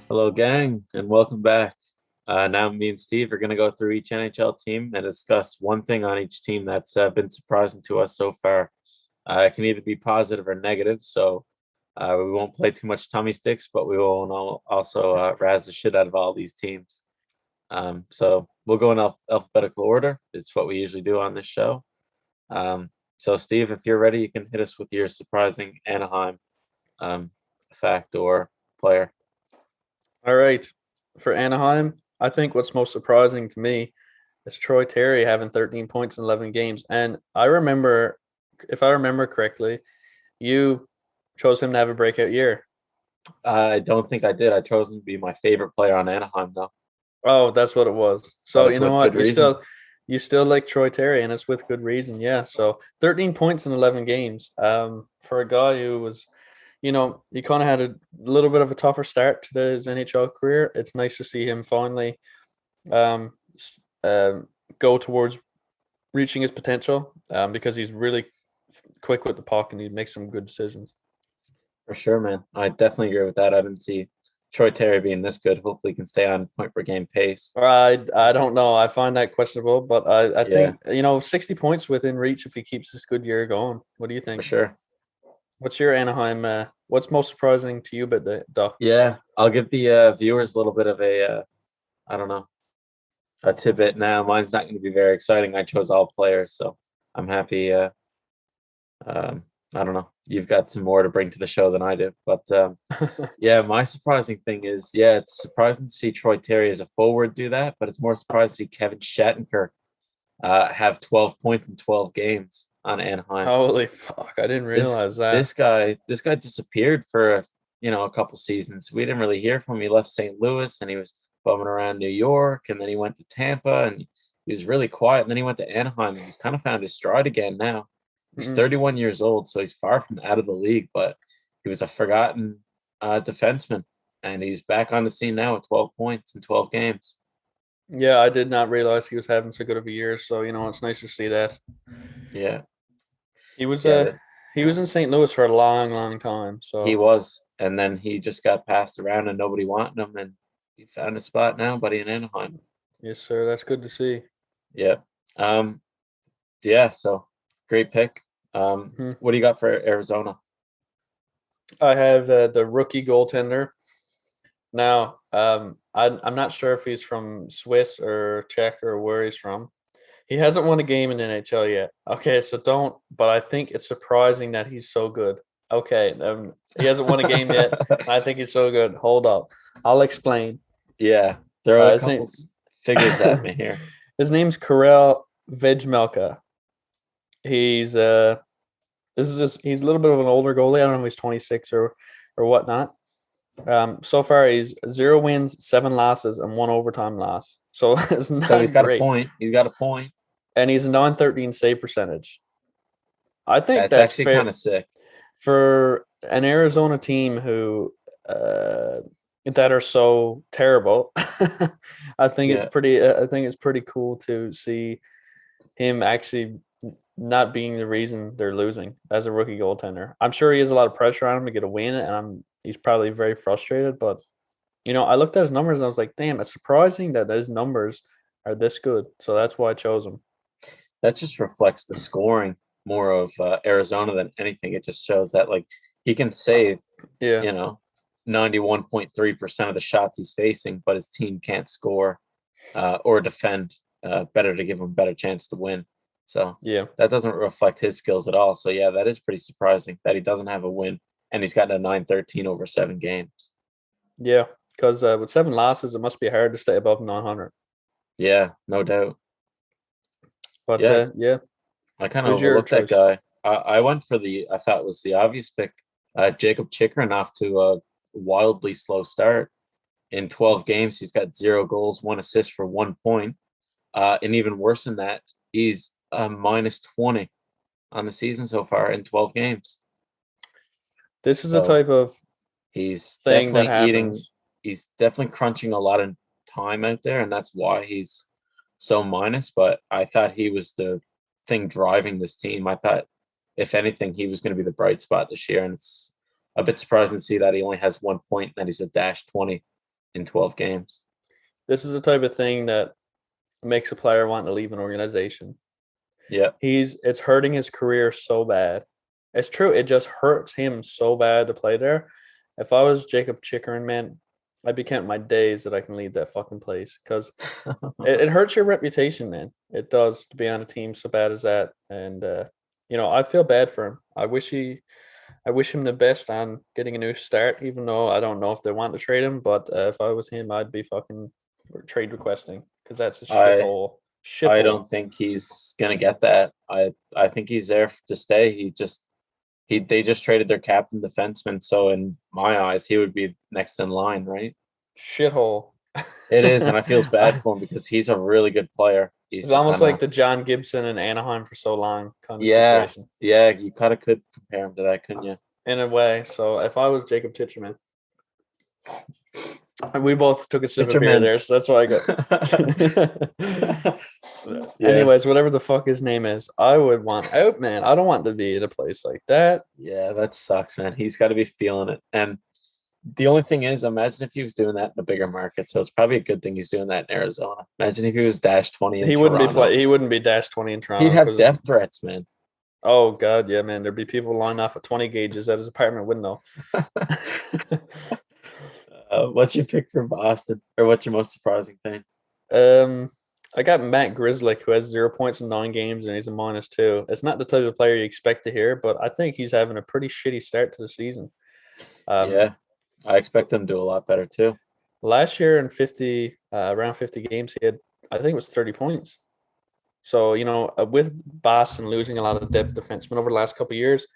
Hello, gang, and welcome back. Now, me and Steve are going to go through each NHL team and discuss one thing on each team that's been surprising to us so far. It can either be positive or negative, so we won't play too much tummy sticks, but we will also razz the shit out of all these teams. So we'll go in alphabetical order. It's what we usually do on this show. So, Steve, if you're ready, you can hit us with your surprising Anaheim fact or player. All right. For Anaheim, I think what's most surprising to me is Troy Terry having 13 points in 11 games. And if I remember correctly, you chose him to have a breakout year. I don't think I did. I chose him to be my favorite player on Anaheim, though, Oh, that's what it was. but So it's you know with good what? You reason. still you still like Troy Terry, and it's with good reason. Yeah. So 13 points in 11 games. For a guy who was, he kind of had a little bit of a tougher start to his NHL career. It's nice to see him finally um, go towards reaching his potential because he's really quick with the puck and he makes some good decisions. For sure, man. I definitely agree with that. I didn't see Troy Terry being this good. Hopefully, he can stay on point per game pace. I don't know. I find that questionable, but I Yeah, think 60 points within reach if he keeps this good year going. What do you for think? sure. What's your Anaheim? What's most surprising to you about the Ducks? Yeah, I'll give the viewers a little bit of I don't know, a tidbit now. Mine's not going to be very exciting. I chose all players, so I'm happy. I don't know. You've got some more to bring to the show than I do, but yeah, my surprising thing is, yeah, it's surprising to see Troy Terry as a forward do that, but it's more surprising to see Kevin Shattenker have 12 points in 12 games on Anaheim. Holy fuck! I didn't This realize that. this guy disappeared for a couple seasons. We didn't really hear from him. He left St. Louis and he was bumming around New York, and then he went to Tampa and he was really quiet. And then he went to Anaheim and he's kind of found his stride again now. He's Mm. 31 years old, so he's far from out of the league, but he was a forgotten defenseman, and he's back on the scene now with 12 points in 12 games. Yeah, I did not realize he was having so good of a year. So it's nice to see that. Yeah, He was yeah, uh he was in St. Louis for a long, long time. he So was, and then he just got passed around, and nobody wanted him, and he found a spot now, buddy, in Anaheim. yes, sir. That's good to see. Yeah, um, yeah. So great pick. Mhm. What do you got for Arizona? I have the rookie goaltender. Now, I'm not sure if he's from Swiss or Czech or where he's from. He hasn't won a game in the NHL yet. Okay, so don't. But I think it's surprising that he's so good. Okay, he hasn't won a game yet. I think he's so good. Hold up, I'll explain. Yeah, throw a His couple name, figures at me here. his name's Karel Vejmelka. He's this is just he's a little bit of an older goalie. I don't know if he's 26 or whatnot. So far he's 0 wins, 7 losses, and 1 overtime loss. So it's So he's not got a great. point. He's got a point. And he's a 913 save percentage. I think That's that's actually kind fair of sick. for an Arizona team who that are so terrible. I think it's Yeah. pretty cool to see him actually not being the reason they're losing as a rookie goaltender. I'm sure he has a lot of pressure on him to get a win, and he's probably very frustrated. But I looked at his numbers and I was like, damn, it's surprising that his numbers are this good. So that's why I chose him. That just reflects the scoring more of Arizona than anything. It just shows that like he can save, Yeah, you know, 91.3% of the shots he's facing, but his team can't score or defend better to give him a better chance to win. So yeah, that doesn't reflect his skills at all. So yeah, that is pretty surprising that he doesn't have a win and he's got a 913 over 7 games. yeah. Because with 7 losses, it must be hard to stay above 900. Yeah, no doubt. But Yeah, yeah, I kind of who's your overlooked that choice? guy. I went for I thought was the obvious pick, Jacob Chikrin off to a wildly slow start. In 12 games, he's got 0 goals, 1 assist for 1 point. And even worse than that, he's minus 20 on the season so far in 12 games. This is a So type of he's thing that definitely eating, happens. he's definitely crunching a lot of time out there, and that's why he's so minus. But I thought he was the thing driving this team. I thought, if anything, he was going to be the bright spot this year, and it's a bit surprising to see that he only has 1 point and that he's a dash 20. in 12 games. This is the type of thing that makes a player want to leave an organization. Yeah. It's hurting his career so bad. It's true. It just hurts him so bad to play there. If I was Jacob Chikrin, man, I'd be counting my days that I can leave that fucking place because it hurts your reputation, man. It does to be on a team so bad as that. And I feel bad for him. I wish him the best on getting a new start, even though I don't know if they want to trade him. But if I was him, I'd be fucking trade requesting because that's a shithole. I don't think he's gonna get that. I think he's there to stay. They just traded their captain defenseman, so in my eyes, he would be next in line, right? Shithole. It is, and I feels bad for him because he's a really good player. It's almost like the John Gibson in Anaheim for so long kind of situation. Yeah, you kind of could compare him to that, couldn't you? In a way. So if I was Jacob Chitcherman, we both took a sip of beer there, so that's why I got. Yeah. Anyways, whatever the fuck his name is, I would want out, man. I don't want to be in a place like that. Yeah, that sucks, man. He's got to be feeling it. And the only thing is, imagine if he was doing that in a bigger market. So it's probably a good thing he's doing that in Arizona. Imagine if he was -20 in Toronto. He wouldn't be -20 in Toronto. He'd have death threats, man. Oh god, yeah, man. There'd be people lining off at 20 gauges at his apartment window. What's your pick for Boston, or what's your most surprising thing? I got Matt Grizzlick, who has 0 points in 9 games, and he's a -2. It's not the type of player you expect to hear, but I think he's having a pretty shitty start to the season. Yeah, I expect him to do a lot better too. Last year in around 50 games, he had, I think it was 30 points. So, with Boston losing a lot of depth defensemen over the last couple of years,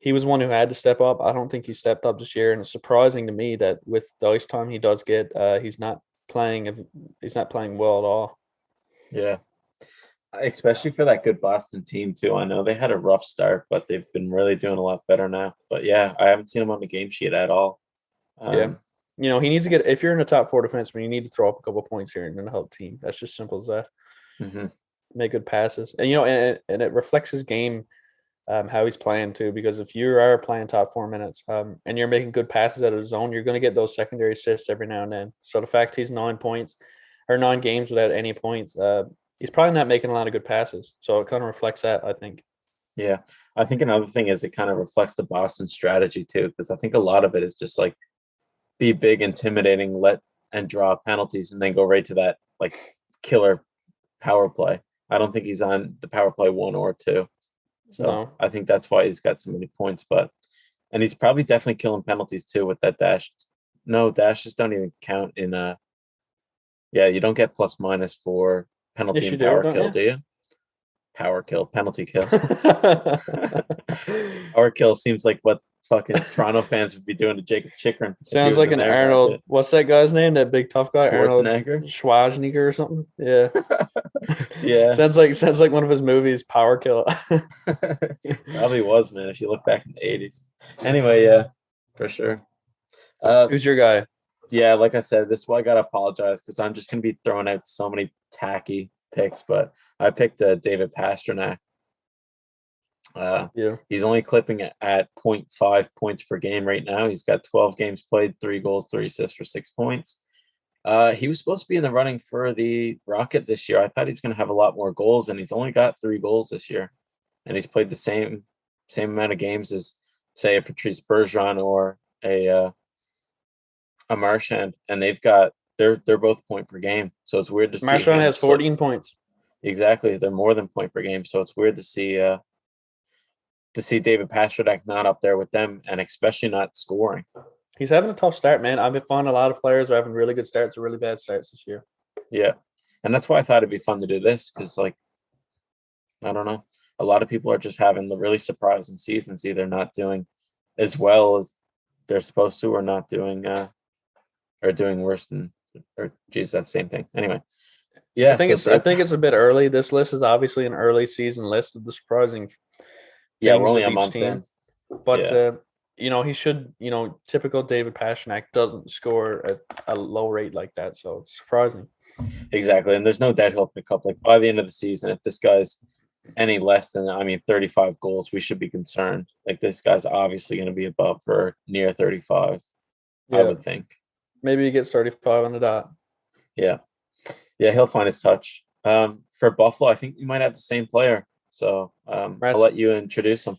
he was one who had to step up. I don't think he stepped up this year, and it's surprising to me that with the ice time he does get, he's not playing well at all. Yeah, especially for that good Boston team too. I know they had a rough start, but they've been really doing a lot better now. But yeah, I haven't seen him on the game sheet at all. Yeah. He needs to get, if you're in a top 4 defenseman, you need to throw up a couple of points here and then help team. That's just simple as that. Mm-hmm. Make good passes. And, and it reflects his game, how he's playing too, because if you are playing top 4 minutes and you're making good passes out of the zone, you're going to get those secondary assists every now and then. So the fact he's 9 games without any points, he's probably not making a lot of good passes. So it kind of reflects that, I think. Yeah. I think another thing is it kind of reflects the Boston strategy too, because I think a lot of it is just like be big, intimidating, and draw penalties, and then go right to that like killer power play. I don't think he's on the power play 1 or 2. So no. I think that's why he's got so many points. And he's probably definitely killing penalties too with that dash. No, dashes don't even count in you don't get plus/minus for penalty and power kill, do you? Power kill, penalty kill. Power kill seems like what fucking Toronto fans would be doing to Jacob Chikrin. Sounds like an Arnold. What's that guy's name? That big tough guy, Schwarzenegger or something. Yeah, yeah. Sounds like one of his movies, Power Kill. Probably was, man. If you look back in the 80s. Anyway, yeah, for sure. Who's your guy? Yeah, like I said, this is why I gotta apologize because I'm just gonna be throwing out so many tacky picks, but I picked David Pastrnak. He's only clipping at 0.5 points per game right now. He's got 12 games played, 3 goals, 3 assists for 6 points. He was supposed to be in the running for the Rocket this year. I thought he was going to have a lot more goals, and he's only got 3 goals this year. And he's played the same amount of games as, say, a Patrice Bergeron or a Marchand, and they're both point per game. So it's weird to see. Marchand has 14 points. Exactly, they're more than point per game. So it's weird to see David Pastrnak not up there with them, and especially not scoring. He's having a tough start, man. I've been finding a lot of players are having really good starts or really bad starts this year. Yeah, and that's why I thought it'd be fun to do this because, like, I don't know, a lot of people are just having the really surprising seasons, either not doing as well as they're supposed to, or not doing, or doing worse than, or geez, that's the same thing. Anyway, yeah, I think it's a bit early. This list is obviously an early season list of the surprising. Yeah, we're only a month in, but he should. Typical David Pastrnak doesn't score at a low rate like that, so it's surprising. Exactly, and there's no doubt he'll pick up. Like by the end of the season, if this guy's any less than, 35 goals, we should be concerned. Like this guy's obviously going to be above or near 35. Yeah. I would think. Maybe he gets 35 on the dot. Yeah. Yeah, he'll find his touch. For Buffalo, I think you might have the same player. So I'll let you introduce him.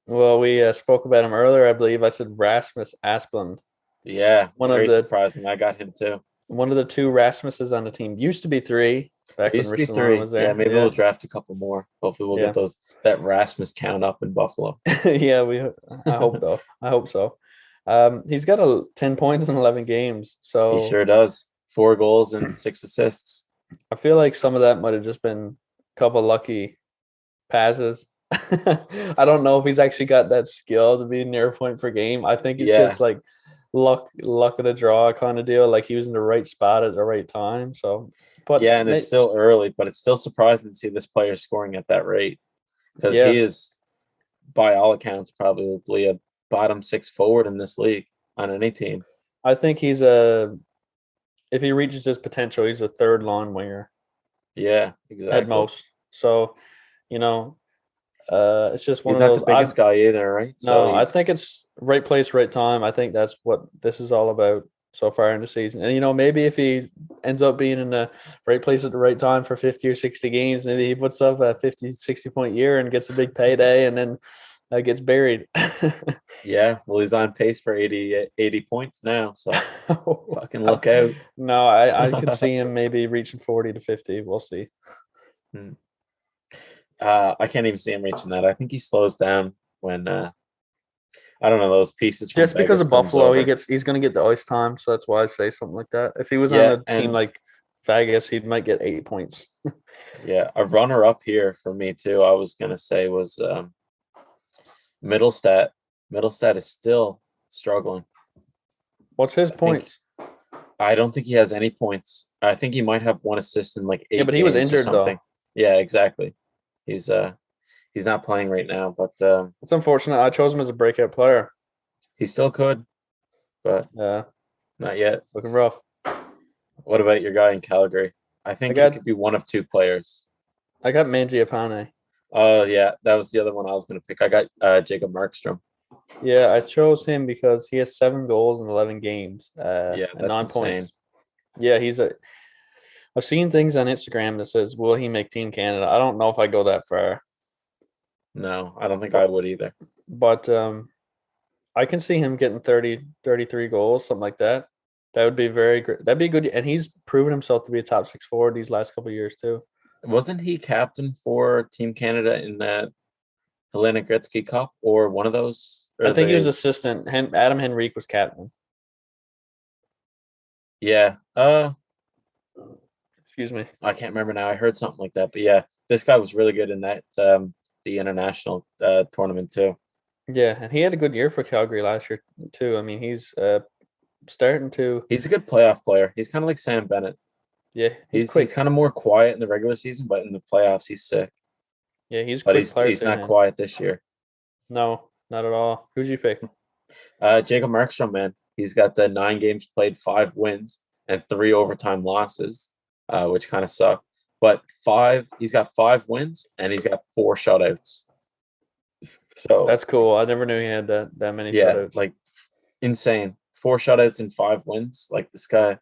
Well, we spoke about him earlier. I believe I said Rasmus Asplund. Yeah, very surprising. I got him too. One of the two Rasmuses on the team. Used to be three back when Rich Solano was there. Yeah, maybe we'll draft a couple more. Hopefully we'll get that Rasmus count up in Buffalo. Yeah, I hope though. I hope so. He's got 10 points in 11 games. So he sure does. 4 goals and 6 assists. I feel like some of that might have just been a couple lucky passes. I don't know if he's actually got that skill to be near point per game. I think it's just like luck of the draw kind of deal. Like he was in the right spot at the right time. So, but yeah, and it's still early, but it's still surprising to see this player scoring at that rate because he is, by all accounts, probably a bottom 6 forward in this league on any team. I think he's if he reaches his potential, he's a third line winger. Yeah, exactly. At most. So, it's just one he's of those. He's not the biggest guy either, right? No, I think it's right place, right time. I think that's what this is all about so far in the season. And, maybe if he ends up being in the right place at the right time for 50 or 60 games, maybe he puts up a 50, 60-point year and gets a big payday and then gets buried. Yeah, well, he's on pace for 80 points now, so fucking look out. No, I could see him maybe reaching 40 to 50. We'll see. I can't even see him reaching that. I think he slows down when I don't know, those pieces. Just because of Buffalo, he's going to get the ice time, so that's why I say something like that. If he was on a team like Vegas, he might get 8 points. Yeah, a runner up here for me too. I was going to say was Middlestat. Middlestat is still struggling. What's his points? I don't think he has any points. I think he might have 1 assist in like 8 but he was injured though. Yeah, exactly. He's not playing right now, but it's unfortunate. I chose him as a breakout player. He still could, but not yet. It's looking rough. What about your guy in Calgary? I think it could be one of 2 players. I got Mangiapane. Oh yeah, that was the other one I was going to pick. I got Jacob Markstrom. Yeah, I chose him because he has 7 goals in 11 games. Yeah, and 9 points. Yeah, I've seen things on Instagram that says, will he make Team Canada? I don't know if I go that far. No, I don't think I would either. But I can see him getting 30, 33 goals, something like that. That would be very great. That'd be good. And he's proven himself to be a top 6 forward these last couple of years too. Wasn't he captain for Team Canada in the Helena Gretzky Cup or one of those? I think he was assistant. Adam Henrique was captain. Yeah. Excuse me. I can't remember now. I heard something like that. But yeah, this guy was really good in that the international tournament too. Yeah, and he had a good year for Calgary last year too. I mean, he's starting to. He's a good playoff player. He's kind of like Sam Bennett. Yeah, he's kind of more quiet in the regular season, but in the playoffs, he's sick. Yeah, he's not quiet this year. No, not at all. Who'd you pick? Jacob Markstrom, man. He's got the 9 games played, 5 wins, and 3 overtime losses, which kind of suck. But he's got 5 wins and he's got 4 shutouts. So that's cool. I never knew he had that many shutouts. Like insane. 4 shutouts and 5 wins. Like this guy,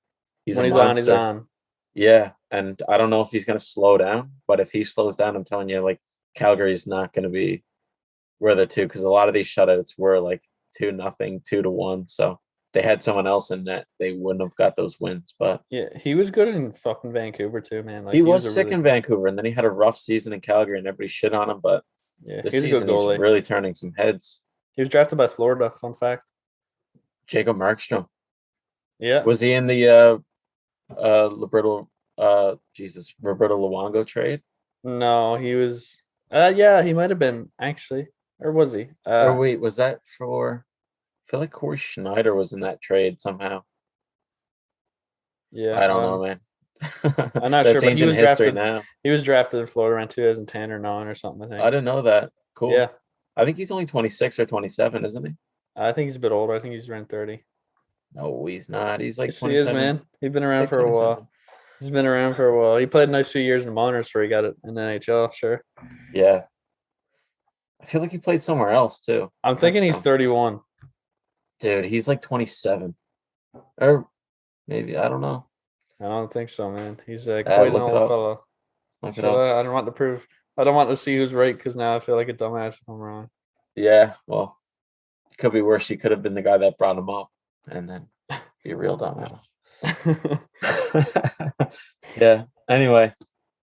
he's on. Yeah, and I don't know if he's going to slow down, but if he slows down, I'm telling you, like Calgary's not going to be where the 2 because a lot of these shutouts were like 2-0, 2-1. So if they had someone else in net, they wouldn't have got those wins. But yeah, he was good in fucking Vancouver too, man. Like he was sick in Vancouver, and then he had a rough season in Calgary, and everybody shit on him. But this season he's really turning some heads. He was drafted by Florida. Fun fact. Jacob Markstrom. Yeah. Was he in the Roberto Luongo trade? No, he was. Yeah, he might have been actually, or was he? Or wait, was that for? I feel like Corey Schneider was in that trade somehow. Yeah, I don't know, man. I'm not sure, but he was drafted now. He was drafted in Florida around 2010 or 9 or something. I think. I didn't know that. Cool. Yeah, I think he's only 26 or 27, isn't he? I think he's a bit older. I think he's around 30. No, he's not. He's like 27. He is, man. He's been around for a while. He's been around for a while. He played a nice 2 years in the minors before he got it in the NHL. Sure. Yeah. I feel like he played somewhere else too. I'm thinking he's 31. Dude, he's like 27. Or Maybe, I don't know. I don't think so, man. He's quite an Look it old up. fellow. Look it Should up. I don't want to prove. I don't want to see who's right because now I feel like a dumbass if I'm wrong. Yeah, well, it could be worse. He could have been the guy that brought him up, and then be a real dumbass. Yeah. Anyway,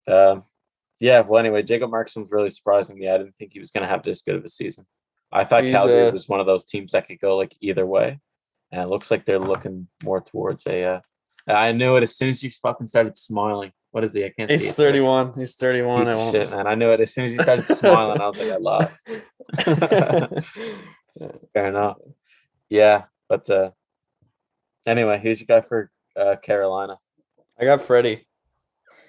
yeah. Well, anyway, Jacob Markstrom's really surprising me. I didn't think he was going to have this good of a season. I thought He's Calgary was one of those teams that could go like either way, and it looks like they're looking more towards a. I knew it as soon as you fucking started smiling. What is he? I can't see he's it. 31. He's 31. Piece I of won't. shit, man. I knew it as soon as you started smiling. I was like, I lost. Fair enough. Yeah, but anyway, who's your guy for Carolina? I got Freddie.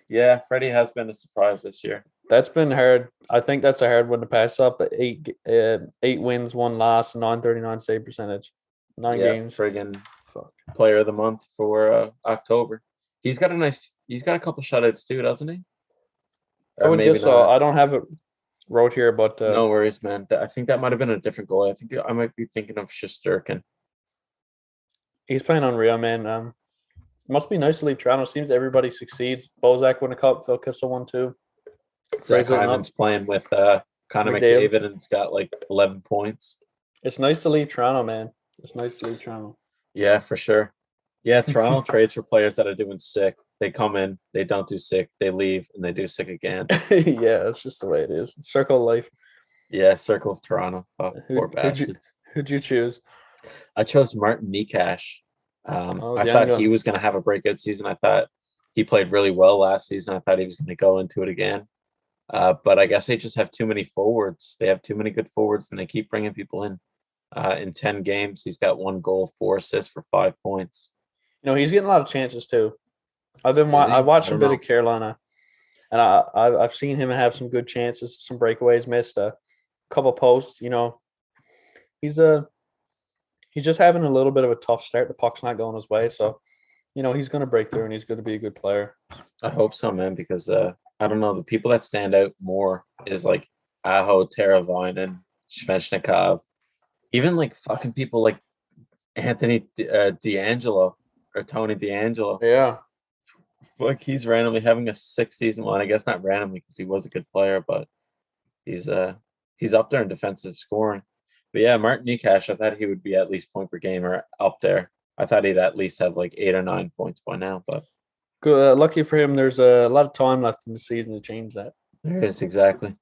Yeah, Freddie has been a surprise this year. That's been hard. I think that's a hard one to pass up. 8 wins, 1 loss, 939 save percentage. 9 games. Friggin' Fuck. Player of the month for October. He's got a couple shutouts too, doesn't he? I would guess so. I don't have it wrote here, but no worries, man. I think that might have been a different goal. I think I might be thinking of Shattenker. He's playing unreal, man. Must be nice to leave Toronto. Seems everybody succeeds. Bozak won a cup. Phil Kessel won 2. Zach Hyman's playing with Connor McDavid and he's got like 11 points. It's nice to leave Toronto, man. It's nice to leave Toronto. Yeah, for sure. Yeah, Toronto trades for players that are doing sick. They come in, they don't do sick, they leave, and they do sick again. Yeah, it's just the way it is. Circle of life. Yeah, circle of Toronto. Oh, poor bastards. Who'd you choose? I chose Martin Nikash. I thought he was going to have a breakout season. I thought he played really well last season. I thought he was going to go into it again. But I guess they just have too many forwards. They have too many good forwards, and they keep bringing people in. In 10 games, he's got 1 goal, 4 assists for 5 points. You know, he's getting a lot of chances too. I watched a bit of Carolina, and I've seen him have some good chances, some breakaways, missed a couple posts. You know, he's just having a little bit of a tough start. The puck's not going his way, so you know he's going to break through and he's going to be a good player. I hope so, man, because I don't know, the people that stand out more is like Aho, Teravainen, Svechnikov, even like fucking people like Anthony D'Angelo or Tony D'Angelo. Yeah. Like he's randomly having a 6 season one. I guess not randomly because he was a good player, but he's up there in defensive scoring. But yeah, Martin Nikash, I thought he would be at least point per game or up there. I thought he'd at least have like 8 or 9 points by now, but good. Lucky for him, there's a lot of time left in the season to change that. There is, exactly.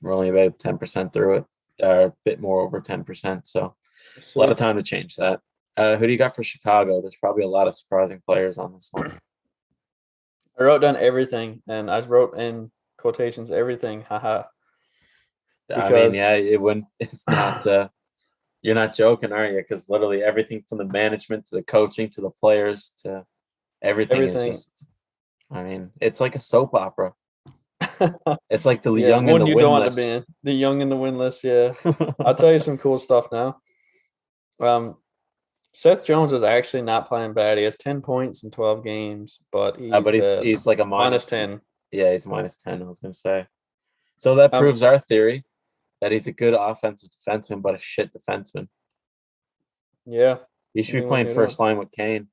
We're only about 10% through it, a bit more over 10%. So a lot of time to change that. Who do you got for Chicago? There's probably a lot of surprising players on this one. I wrote down everything, and I wrote in quotations everything. Haha. I mean, yeah, it wouldn't. It's not. You're not joking, are you? Because literally everything from the management to the coaching to the players to everything. is just. I mean, it's like a soap opera. It's like the young and the you don't want to be in. The young and the winless. Yeah, I'll tell you some cool stuff now. Seth Jones is actually not playing bad. He has 10 points in 12 games, but he's like a minus 10. Yeah, he's minus 10. I was gonna say. So that proves our theory that he's a good offensive defenseman, but a shit defenseman. Yeah, he should be playing first line with Kane.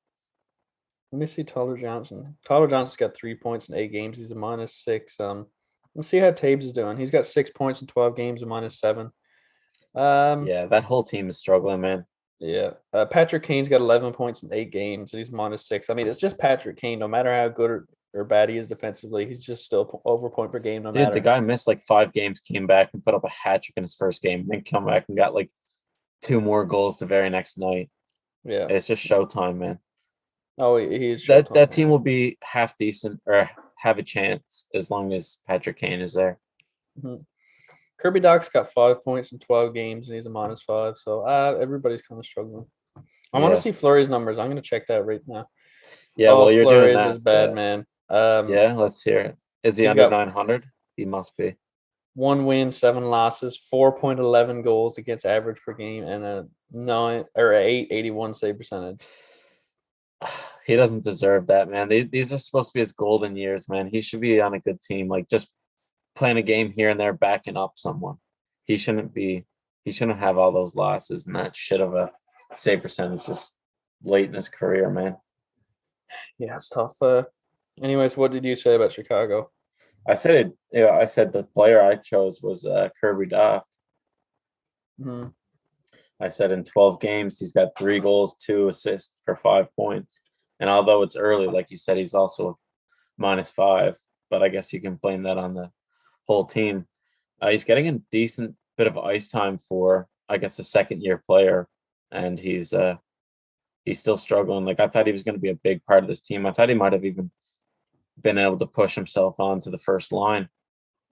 Let me see Tyler Johnson. Tyler Johnson's got 3 points in 8 games. He's a minus 6. Let's see how Taves is doing. He's got 6 points in 12 games, a minus 7. Yeah, that whole team is struggling, man. Yeah. Patrick Kane's got 11 points in 8 games, and he's minus 6. I mean, it's just Patrick Kane. No matter how good or bad he is defensively, he's just still over point per game. Dude, the guy missed like 5 games, came back and put up a hat trick in his first game, and then come back and got like 2 more goals the very next night. Yeah. It's just showtime, man. Oh, he is. That team will be half decent or have a chance as long as Patrick Kane is there. Mm-hmm. Kirby Doc's got 5 points in 12 games, and he's a minus 5. So everybody's kind of struggling. I want to see Fleury's numbers. I'm going to check that right now. Yeah, well, you're Fleury's doing that. Is bad, man. Yeah, let's hear it. Is he under 900? He must be. 1 win, 7 losses, 4.11 goals against average per game, and a 881 save percentage. He doesn't deserve that, man. These are supposed to be his golden years, man. He should be on a good team, like just playing a game here and there, backing up someone. He shouldn't have all those losses and that shit of a save percentage just late in his career, man. Yeah, it's tough. Anyways, what did you say about Chicago? I said the player I chose was Kirby Dach. Hmm. I said in 12 games, he's got 3 goals, 2 assists for 5 points. And although it's early, like you said, he's also -5, but I guess you can blame that on the whole team. He's getting a decent bit of ice time for, I guess, a second-year player, and he's still struggling. Like I thought he was going to be a big part of this team. I thought he might have even been able to push himself onto the first line,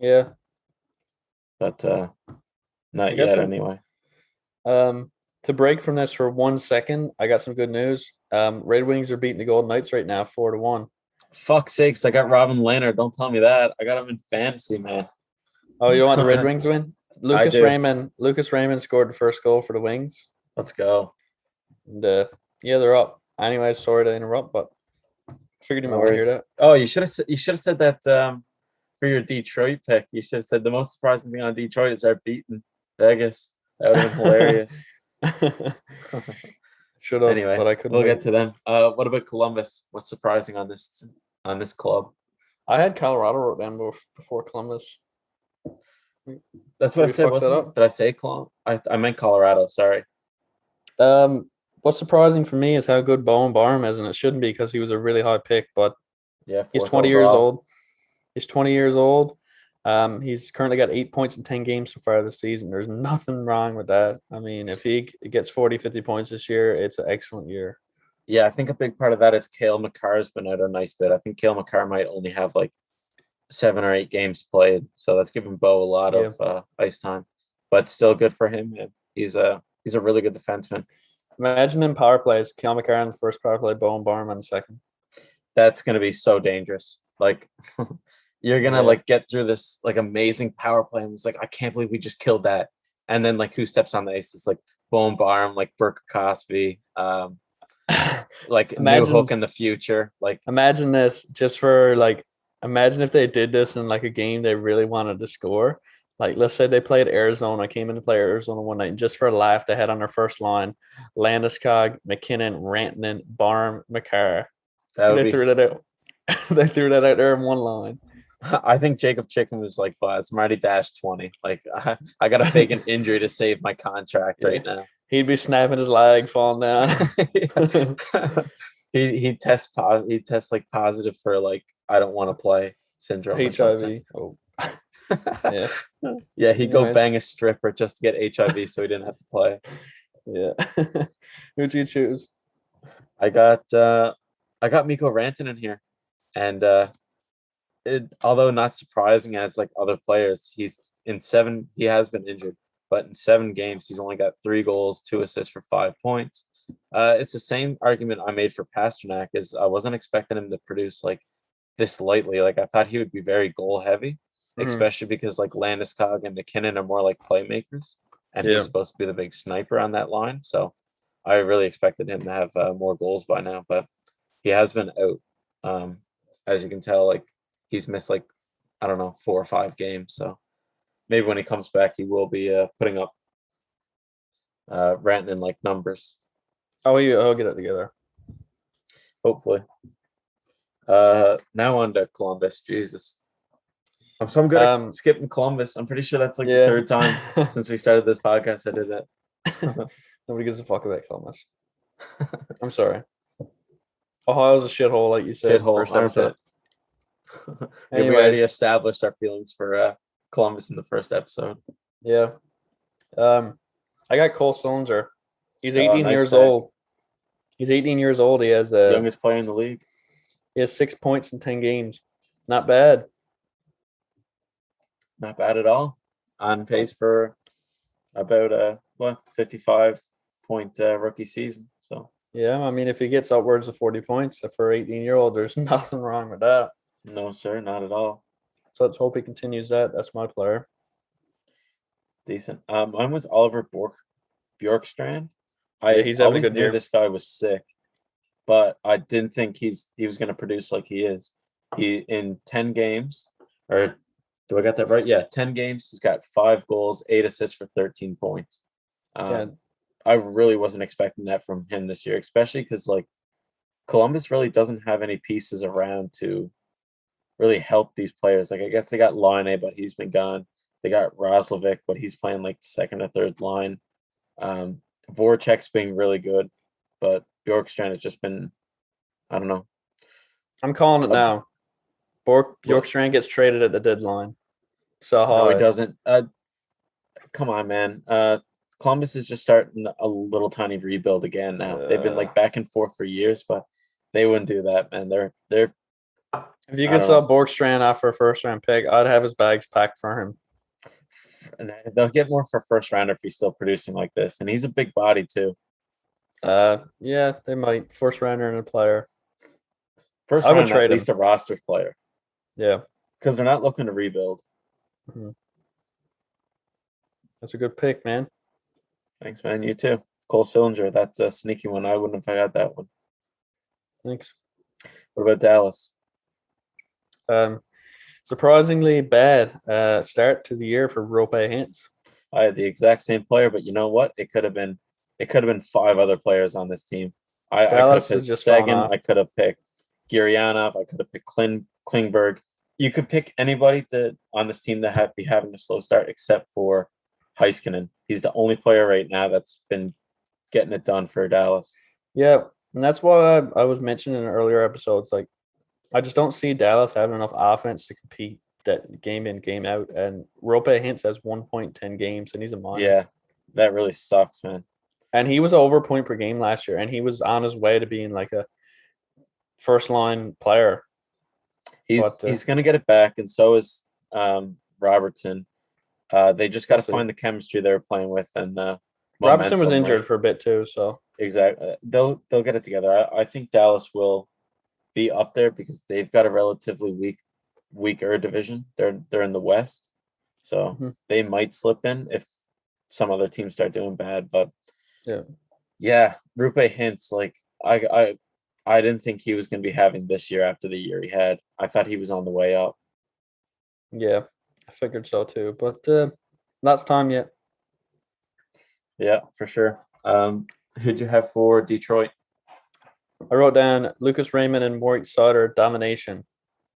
Yeah, but I not guess yet anyway. to break from this for 1 second, I got some good news. Red Wings are beating the Golden Knights right now, 4-1. Fuck's sakes, I got Robin Lehner. Don't tell me that. I got him in fantasy, man. Oh, you want the Red Wings win? I Lucas do. Raymond scored the first goal for the Wings. Let's go. And yeah, they're up. Anyway, sorry to interrupt, but figured you might want to hear that. Oh, you should have said that for your Detroit pick. You should have said the most surprising thing on Detroit is they're beating Vegas. That would have been hilarious. Should have, Anyway, but I couldn't. we'll get to them. What about Columbus? What's surprising on this club? I had Colorado wrote down before Columbus. That's what I said. Did I say Columbus? I meant Colorado. Sorry. What's surprising for me is how good Bowen Barham is, and it shouldn't be because he was a really high pick, but yeah, he's 20 years old. He's 20 years old. He's currently got 8 points in 10 games so far this season. There's nothing wrong with that. I mean, if he gets 40, 50 points this year, it's an excellent year. Yeah, I think a big part of that is Cale Makar's been out a nice bit. I think Cale Makar might only have like 7 or 8 games played, so that's giving Bo a lot of ice time. But still good for him. He's a really good defenseman. Imagine in power plays, Cale Makar in the first power play, Bowen Barham in the second. That's going to be so dangerous. Like you're going to like get through this like amazing power play and it's like, I can't believe we just killed that. And then like who steps on the ice? It's like Bowen Barham, like Burke Cosby, like new hook in the future. Like imagine this just for like, imagine if they did this in like a game they really wanted to score. Like, let's say they played Arizona, came in to play Arizona one night, and just for a laugh, they had on their first line Landeskog, McKinnon, Rantanen, Barham, Makar. Threw that out. They threw that out there in one line. I think Jacob Chicken was like, it's Marty Dash 20. Like, I got to fake an injury to save my contract right now. He'd be snapping his leg, falling down. he tests like positive for like I don't want to play syndrome. HIV. Oh. Yeah, he'd go bang a stripper just to get HIV so he didn't have to play. Yeah. Who'd you choose? I got Mikko Rantanen here. And although not surprising as like other players, he has been injured, but in 7 games he's only got 3 goals, 2 assists for 5 points. It's the same argument I made for Pasternak, is I wasn't expecting him to produce like this lightly. Like I thought he would be very goal heavy, especially because like Landeskog and McKinnon are more like playmakers, and he's supposed to be the big sniper on that line. So I really expected him to have more goals by now, but he has been out. As you can tell, like he's missed like, I don't know, 4 or 5 games. So maybe when he comes back, he will be putting up Rantanen like numbers. Oh, he'll get it together. Hopefully. Now on to Columbus. Jesus. I'm so good at skipping Columbus. I'm pretty sure that's like the 3rd time since we started this podcast I did that. Nobody gives a fuck about Columbus. I'm sorry. Ohio's a shithole, like you said. Shithole. First episode. We already established our feelings for Columbus in the first episode. Yeah. I got Cole Slonzer. He's 18 years old. He's 18 years old. He has youngest player in the league. He has 6 points in 10 games. Not bad. Not bad at all. On pace for about 55-point rookie season. So yeah, I mean, if he gets upwards of 40 points for an 18-year-old, there's nothing wrong with that. No, sir, not at all. So let's hope he continues that. That's my player. Decent. Mine was Oliver Bjorkstrand. He's having a good year. This guy was sick, but I didn't think he was going to produce like he is. He in 10 games, or do I got that right? Yeah, 10 games. He's got 5 goals, 8 assists for 13 points. I really wasn't expecting that from him this year, especially because like Columbus really doesn't have any pieces around to really help these players. Like I guess they got Line, but he's been gone. They got Roslovic, but he's playing like second or third line. Voracek's being really good, but Bjorkstrand has just been, I don't know. I'm calling it now. Bjorkstrand gets traded at the deadline. So no, he doesn't. Come on, man. Columbus is just starting a little tiny rebuild again now. They've been like back and forth for years, but they wouldn't do that, man. They're. If you could sell Bjorkstrand after a first round pick, I'd have his bags packed for him. And they'll get more for first rounder if he's still producing like this, and he's a big body too. Yeah, they might first rounder and a player. First round, at least a roster player. Yeah, because they're not looking to rebuild. Mm-hmm. That's a good pick, man. Thanks, man. You too. Cole Sillinger. That's a sneaky one. I wouldn't have had that one. Thanks. What about Dallas? Surprisingly bad start to the year for Roope Hintz. I had the exact same player, but you know what? It could have been 5 other players on this team. I could have picked Sagan. I could have picked Gurianov. I could have picked Klingberg. You could pick anybody on this team that be having a slow start, except for Heiskanen. He's the only player right now that's been getting it done for Dallas. Yeah, and that's why I was mentioning in earlier episodes. Like, I just don't see Dallas having enough offense to compete that game in, game out. And Roope Hintz has 1.10 games, and he's a minus. Yeah, that really sucks, man. And he was over point per game last year, and he was on his way to being like a first line player. He's going to get it back, and so is Robertson. They just got to find the chemistry they were playing with, and Robertson was injured for a bit too, so exactly they'll get it together. I think Dallas will be up there because they've got a relatively weaker division. They're in the West, so they might slip in if some other teams start doing bad. But yeah, Roope Hintz, like I didn't think he was going to be having this year after the year he had. I thought he was on the way up. Yeah, I figured so too, but not time yet. Yeah, for sure. Who'd you have for Detroit? I wrote down Lucas Raymond and Moritz Seider domination.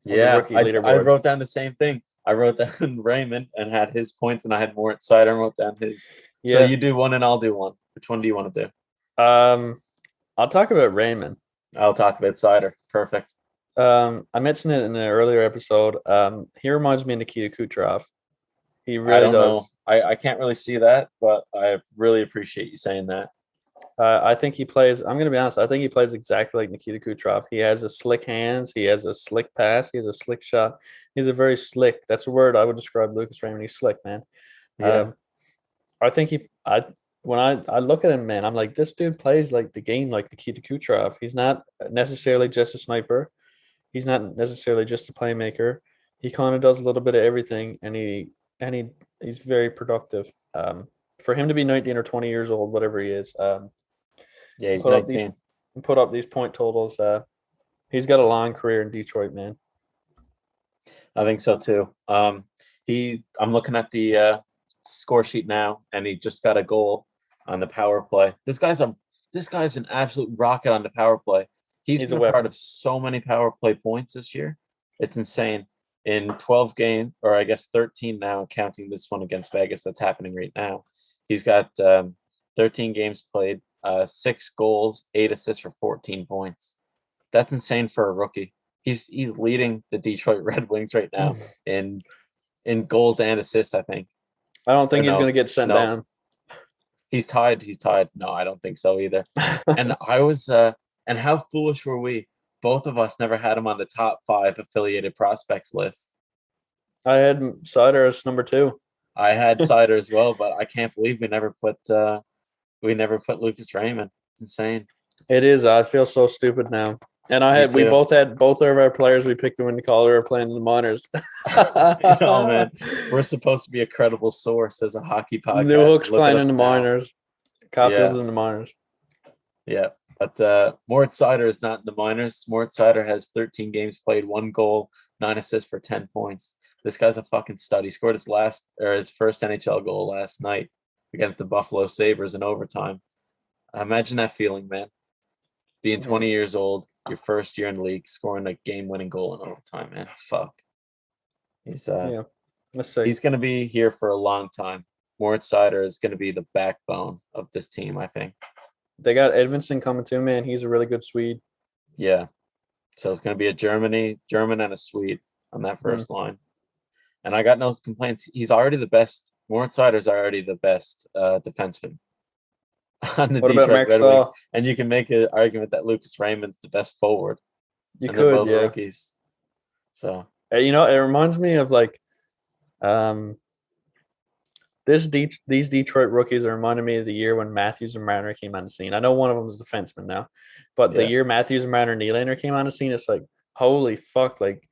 Yeah, I wrote down the same thing. I wrote down Raymond and had his points, and I had Moritz Seider and wrote down his. Yeah. So you do one and I'll do one. Which one do you want to do? I'll talk about Raymond. I'll talk about Seider. Perfect. I mentioned it in an earlier episode. He reminds me of Nikita Kucherov. He really does. I can't really see that, but I really appreciate you saying that. I think he plays. I'm going to be honest. I think he plays exactly like Nikita Kucherov. He has a slick hands. He has a slick pass. He has a slick shot. He's a very slick. That's a word I would describe Lucas Raymond. He's slick, man. Yeah. I think when I look at him, man, I'm like, this dude plays like the game like Nikita Kucherov. He's not necessarily just a sniper. He's not necessarily just a playmaker. He kind of does a little bit of everything, and he's very productive. For him to be 19 or 20 years old, whatever he is, yeah, he's 19. Put up these point totals. He's got a long career in Detroit, man. I think so too. I'm looking at the score sheet now, and he just got a goal on the power play. This guy's an absolute rocket on the power play. He's been a part of so many power play points this year. It's insane. In 12 games, or I guess 13 now, counting this one against Vegas that's happening right now. He's got 13 games played, 6 goals, 8 assists for 14 points. That's insane for a rookie. He's leading the Detroit Red Wings right now in goals and assists, I think. I don't think he's going to get sent down. He's tied. No, I don't think so either. And I was and how foolish were we? Both of us never had him on the top 5 affiliated prospects list. I had Seider as number 2. I had Seider as well, but I can't believe we never put Lucas Raymond. It's insane. It is. I feel so stupid now. And we both of our players we picked to win the Calder are playing in the minors. Oh man, we're supposed to be a credible source as a hockey podcast. New Hook's playing in the minors. Caulfield's in the minors. Yeah, but Moritz Seider is not in the minors. Moritz Seider has 13 games played, 1 goal, 9 assists for 10 points. This guy's a fucking stud. He scored his first NHL goal last night against the Buffalo Sabres in overtime. Imagine that feeling, man. Being 20 years old, your first year in the league, scoring a game-winning goal in overtime, man. Fuck. He's Yeah. Let's see. he's gonna be here for a long time. Moritz Seider is gonna be the backbone of this team, I think. They got Edmonton coming too, man. He's a really good Swede. Yeah. So it's gonna be a German, and a Swede on that first line. And I got no complaints. He's already the best. Moritz Seider's already the best defenseman on the What about Detroit Red Wings. Markstrom? And you can make an argument that Lucas Raymond's the best forward. You and they're could, both yeah. rookies. So You know, it reminds me of like these Detroit rookies are reminding me of the year when Matthews and Marner came on the scene. I know one of them is a defenseman now, but the year Matthews and Marner and Nylander came on the scene, it's like, holy fuck, like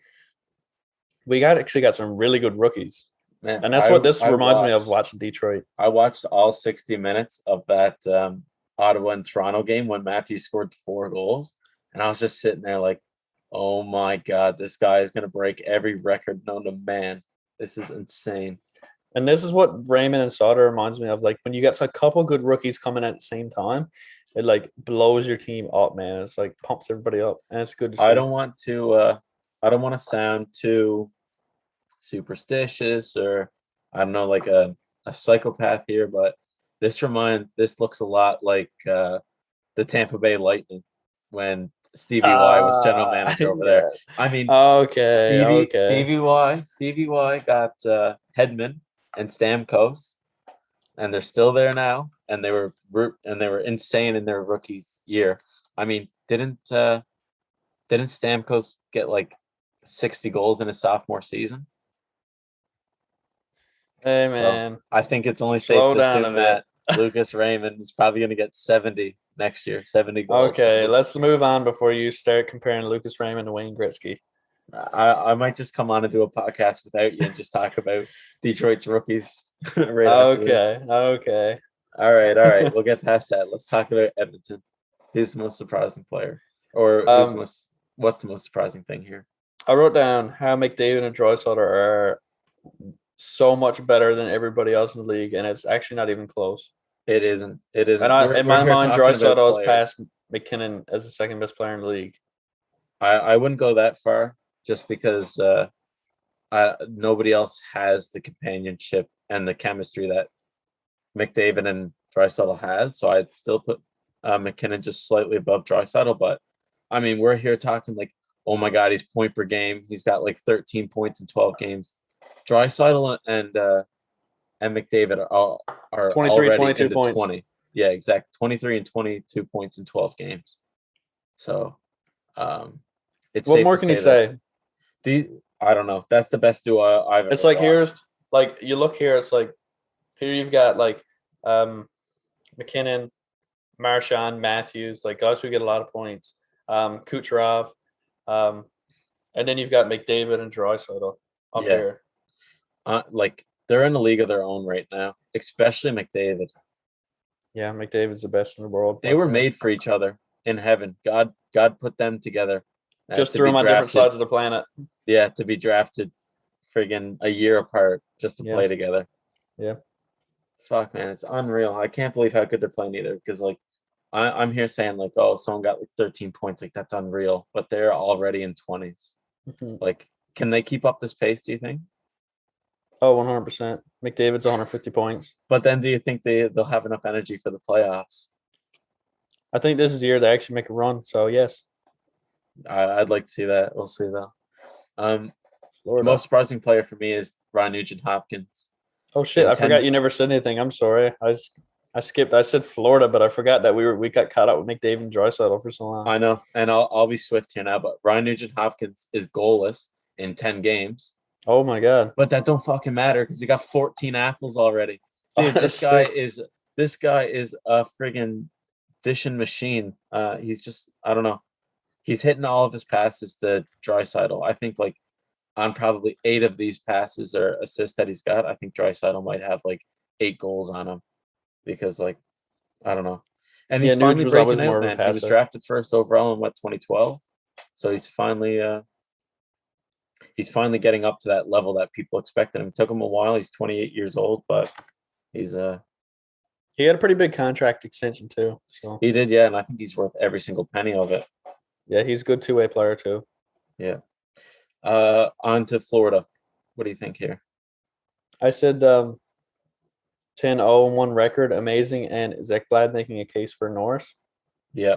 we actually got some really good rookies. man, And that's what this reminds me of watching Detroit. I watched all 60 minutes of that Ottawa and Toronto game when Matthews scored 4 goals. And I was just sitting there like, oh my God, this guy is going to break every record known to man. This is insane. And this is what Raymond and Sauter reminds me of. Like when you get a couple good rookies coming at the same time, it like blows your team up, man. It's like pumps everybody up, and it's good to see. I don't want to sound too superstitious or I don't know, like a psychopath here, but this looks a lot like the Tampa Bay Lightning when Stevie Y was general manager over there. I mean, Stevie Y got Hedman and Stamkos, and they're still there now, and they were insane in their rookies year. I mean, didn't Stamkos get like 60 goals in his sophomore season? Hey man, so I think it's only safe to assume that Lucas Raymond is probably going to get 70 next year, 70 goals. Okay, let's move on before you start comparing Lucas Raymond to Wayne Gretzky. I might just come on and do a podcast without you and just talk about Detroit's rookies. Okay. All right. We'll get past that. Let's talk about Edmonton. Who's the most surprising player? Or what's the most surprising thing here? I wrote down how McDavid and Draisaitl are so much better than everybody else in the league, and it's actually not even close. It isn't. And in my mind, Draisaitl has passed McKinnon as the second best player in the league. I wouldn't go that far, just because nobody else has the companionship and the chemistry that McDavid and Draisaitl has. So I'd still put McKinnon just slightly above Draisaitl. But I mean, we're here talking like, oh my God, he's point per game. He's got like 13 points in 12 games. Draisaitl and McDavid are 23, 22 points. 20. Yeah, exactly. 23 and 22 points in 12 games. So it's what more can you say? I don't know. That's the best duo I've ever It's like watched. Here's like you look here, it's like here you've got like McKinnon, Marchand, Matthews, like guys who get a lot of points. Kucherov, and then you've got McDavid and Draisaitl up here. Like they're in a league of their own right now, especially McDavid. Yeah, McDavid's the best in the world. They were made for each other in heaven. God put them together. Just threw them on different sides of the planet. Yeah, to be drafted friggin' a year apart just to play together. Yeah. Fuck, man, it's unreal. I can't believe how good they're playing either, because like I'm here saying like, oh, someone got like 13 points, like that's unreal, but they're already in 20s. Mm-hmm. Like, can they keep up this pace, do you think? Oh, 100%. McDavid's 150 points. But then do you think they'll have enough energy for the playoffs? I think this is the year they actually make a run, so yes. I'd like to see that. We'll see though. The most surprising player for me is Nugent Hopkins. Oh shit! I forgot you never said anything. I'm sorry. I skipped. I said Florida, but I forgot that we got caught up with McDavid and Draisaitl for so long. I know, and I'll be swift here now. But Nugent Hopkins is goalless in 10 games. Oh my God! But that don't fucking matter because he got 14 apples already. Dude, this guy is a friggin' dishing machine. He's just, I don't know. He's hitting all of his passes to Draisaitl. I think like on probably 8 of these passes or assists that he's got, I think Draisaitl might have like 8 goals on him because like, I don't know. And he's finally breaking out, man. He was drafted first overall in 2012. So he's finally getting up to that level that people expected him. It took him a while. He's 28 years old, but he's he had a pretty big contract extension too. So he did, yeah, and I think he's worth every single penny of it. Yeah, he's a good two-way player too. Yeah. On to Florida. What do you think here? I said 10-0-1 record, amazing, and Ekblad making a case for Norris. Yeah.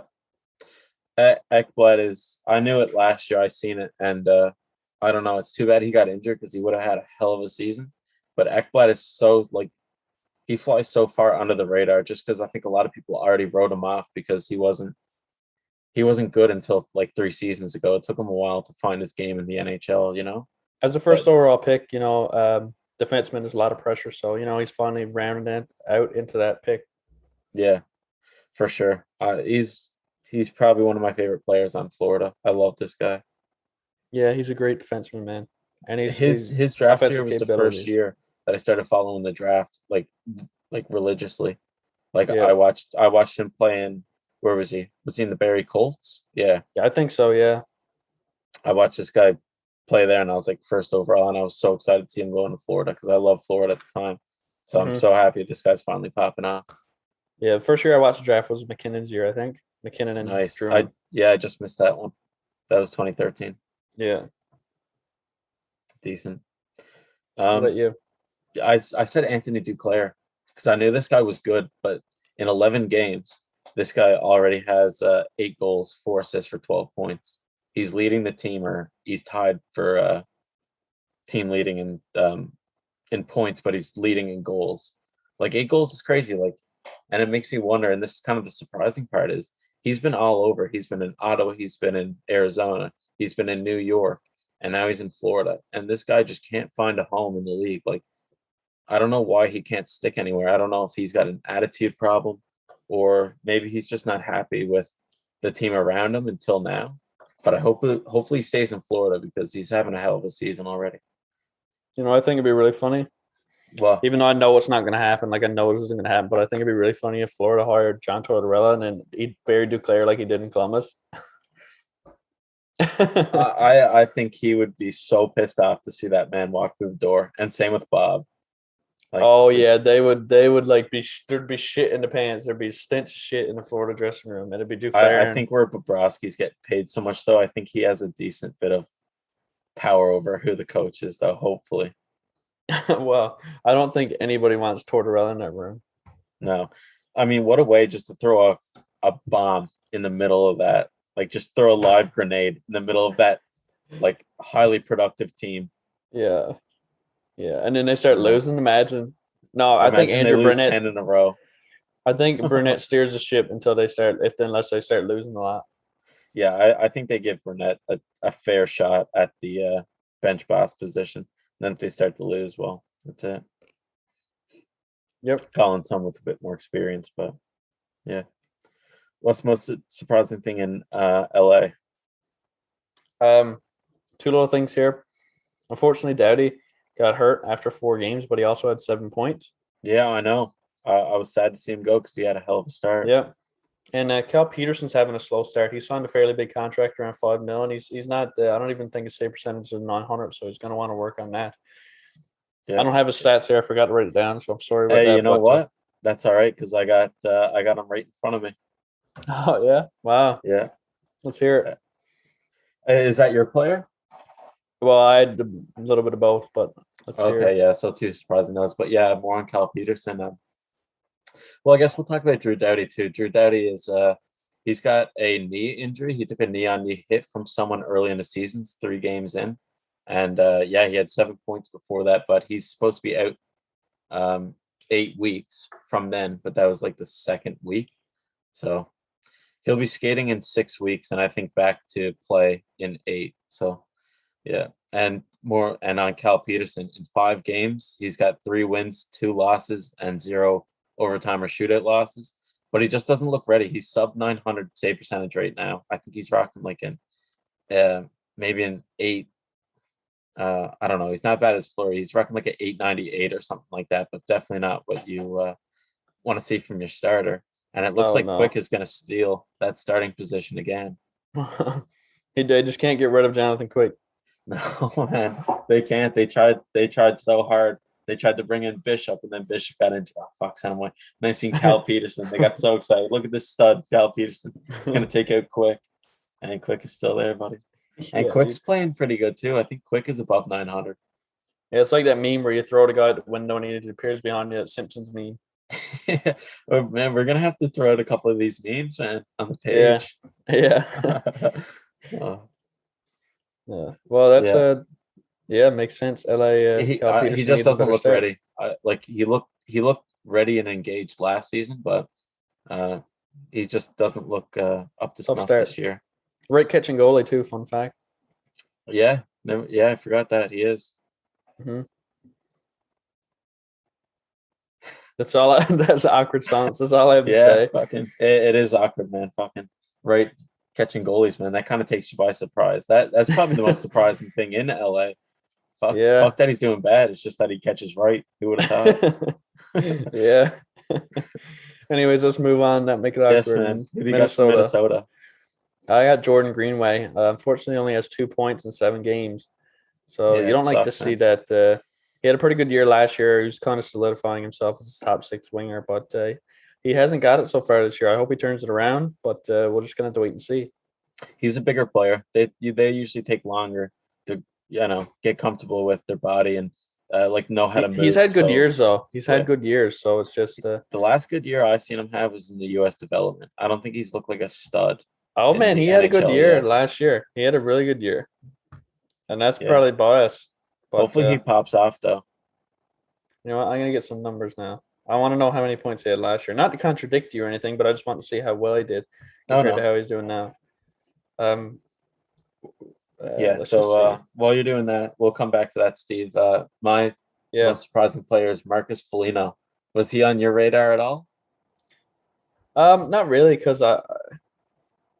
Ekblad is. I knew it last year. I seen it, and I don't know. It's too bad he got injured because he would have had a hell of a season. But Ekblad is so like he flies so far under the radar just because I think a lot of people already wrote him off because he wasn't good until like 3 seasons ago. It took him a while to find his game in the NHL. As the first But overall pick, defenseman is a lot of pressure, so he's finally rounding it out into that pick. yeah, for sure. He's probably one of my favorite players on Florida. I love this guy. Yeah, he's a great defenseman, man, and His draft year offensive was the first capabilities. year that I started following the draft like religiously. Like Yeah, I watched him playing. Where was he? Was he in the Barrie Colts? Yeah, yeah, I think so. Yeah, I watched this guy play there, and I was like first overall, and I was so excited to see him going to Florida because I love Florida at the time. So I'm hmm so happy this guy's finally popping off. yeah. The first year I watched the draft was McKinnon's year, I think. McKinnon and Nice. Drummond. I just missed that one. That was 2013. Yeah. Decent. What about Um, you? I said Anthony Duclair because I knew this guy was good, but in 11 games, this guy already has 8 goals, 4 assists for 12 points. He's leading the team, or he's tied for team leading in points, but he's leading in goals. Like 8 goals is crazy. Like, and it makes me wonder. And this is kind of the surprising part is he's been all over. He's been in Ottawa. He's been in Arizona. He's been in New York, and now he's in Florida. And this guy just can't find a home in the league. Like, I don't know why he can't stick anywhere. I don't know if he's got an attitude problem, or maybe he's just not happy with the team around him until now. But I hopefully he stays in Florida because he's having a hell of a season already. I think it'd be really funny. Well, Even though I know it's not going to happen, like I know this isn't going to happen, but I think it'd be really funny if Florida hired John Tortorella and then he'd bury Duclair like he did in Columbus. I think he would be so pissed off to see that man walk through the door, and same with Bob. Like, Oh yeah, they would like there'd be shit in the pants. There'd be stench of shit in the Florida dressing room. And it'd be I Duclair think where Bobrovsky's getting paid so much, though, I think he has a decent bit of power over who the coach is, though. Hopefully, well, I don't think anybody wants Tortorella in that room. no. I mean, what a way just to throw a bomb in the middle of that. Like, just throw a live grenade in the middle of that, like, highly productive team. Yeah. Yeah. And then they start losing. Imagine. No, I think Imagine they Andrew lose Burnett 10 in a row. I think Burnett steers the ship until unless they start losing a lot. Yeah, I think they give Burnett a fair shot at the bench boss position. And then if they start to lose, well, that's it. Yep. Calling some with a bit more experience, but yeah. What's the most surprising thing in LA? Two little things here. Unfortunately, Dowdy got hurt after 4 games, but he also had 7 points. Yeah, I know. I was sad to see him go because he had a hell of a start. Yep. And Cal Peterson's having a slow start. He signed a fairly big contract around $5 million. He's not. I don't even think his save percentage is 900, so he's going to want to work on that. Yeah. I don't have his stats here. I forgot to write it down, so I'm sorry about Hey, that. you know what? That's all right because I got him right in front of me. Oh yeah! Wow. Yeah. Let's hear it. Is that your player? Well, I had a little bit of both, but let's hear Okay, it. yeah. So two surprising notes, but yeah, more on Cal Peterson. Well, I guess we'll talk about Drew Dowdy too. Drew Dowdy is he's got a knee injury. He took a knee-on-knee hit from someone early in the season, 3 games in, and yeah, he had 7 points before that. But he's supposed to be out 8 weeks from then. But that was like the second week, so he'll be skating in 6 weeks, and I think back to play in 8. So yeah, and on Cal Peterson in 5 games, he's got 3 wins, 2 losses, and 0 overtime or shootout losses. But he just doesn't look ready. He's sub 900 save percentage right now. I think he's rocking like maybe an 8. I don't know. He's not bad as Flurry. He's rocking like an 898 or something like that, but definitely not what you want to see from your starter. And it looks Oh like no. Quick is going to steal that starting position again. They just can't get rid of Jonathan Quick. No, man, they can't. They tried so hard. They tried to bring in Bishop, and then Bishop got injured. Oh, fuck, send him away. And they seen Cal Peterson. They got so excited. Look at this stud, Cal Peterson. It's going to take out Quick. And Quick is still there, buddy. And Yeah, Quick's dude. playing pretty good too. I think Quick is above 900. Yeah, it's like that meme where you throw the guy at the window and he appears behind you. That Simpsons meme. Oh, man, we're gonna have to throw out a couple of these memes, man, on the Yeah, page. yeah, Oh, yeah. Well, that's yeah, yeah, makes sense. LA Cal he Peterson just needs a doesn't better look start. ready. Like he looked ready and engaged last season, but uh, he just doesn't look up to Tough snuff start. this year. Right catching goalie too. Fun fact. Yeah, I forgot that he is. Hmm. That's all. That's awkward silence. That's all I have to Yeah, say. fucking, it is awkward, man. Fucking right catching goalies, man. That kind of takes you by surprise. That's probably the most surprising thing in LA. Yeah. Fuck that he's doing bad. It's just that he catches right. Who would have thought? Yeah. Anyways, let's move on. Not make it Yes, awkward. man. Who do you got from Minnesota. Minnesota? I got Jordan Greenway. Unfortunately, only has 2 points in 7 games. So Yeah, you it don't like to sucks, see man. that. He had a pretty good year last year. He was kind of solidifying himself as a top 6 winger, but he hasn't got it so far this year. I hope he turns it around, but we're just gonna have to wait and see. He's a bigger player. They usually take longer to get comfortable with their body and like know how to He's move. had good So years though. He's had yeah, good years, so it's just. the last good year I seen him have was in the U.S. development. I don't think he's looked like a stud Oh in man, the he had a good NHL year yet. last year. He had a really good year, and that's Yeah, probably biased. But hopefully he pops off though. you know what? I'm gonna get some numbers now. I want to know how many points he had last year. Not to contradict you or anything, but I just want to see how well he did No, compared to no. how he's doing now. Um, Yeah, let's just so see. while you're doing that, we'll come back to that, Steve. My Yeah. most surprising player is Marcus Felino. Was he on your radar at all? Not really, because I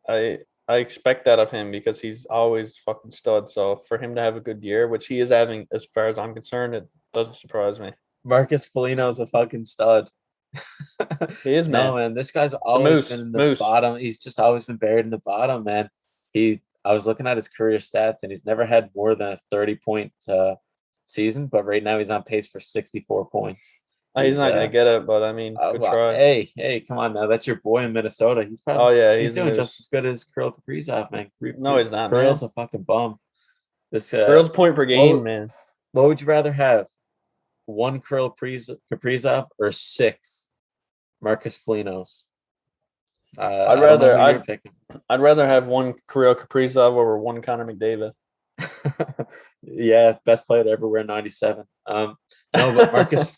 I expect that of him because he's always fucking stud. So for him to have a good year, which he is having, as far as I'm concerned, it doesn't surprise me. Marcus Felino's a fucking stud. He is, No, man. man, this guy's The always been moose, in the moose. bottom. He's just always been buried in the bottom, man. I was looking at his career stats, and he's never had more than a 30-point season. But right now, he's on pace for 64 points. He's He's not gonna get it, but I mean, good well, try. hey, come on now, that's your boy in Minnesota. Oh yeah, He's he's a doing just moose. as good as Kirill Kaprizov, man. No, he's not, Kirill's man. a fucking bum. This Girls point per game, what man. what would you rather have? One Kaprizov or 6 Marcus Felinos? I'd I don't know rather who you're I'd picking. I'd rather have one Kirill Kaprizov over one Connor McDavid. Yeah, best player to ever wear 97. No, but Marcus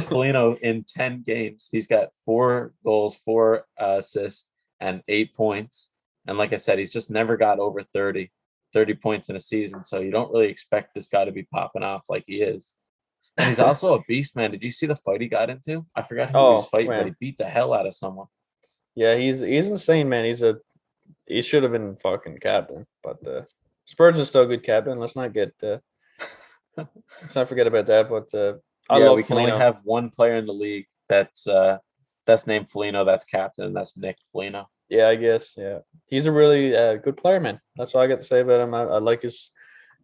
Felino in 10 games, he's got 4 goals, 4 assists, and 8 points. And like I said, he's just never got over 30 points in a season. So you don't really expect this guy to be popping off like he is. And he's also a beast, man. Did you see the fight he got into? I forgot who he was Oh fighting, but he man, beat the hell out of someone. yeah, he's insane, man. He should have been fucking captain, but Spurgeon's still a good captain. Let's not forget about that. But I Yeah, we love can only Felino. have one player in the league that's named Felino, that's captain, and that's Nick Felino. Yeah, I guess. Yeah, he's a really good player, man. That's all I got to say about him. I like his.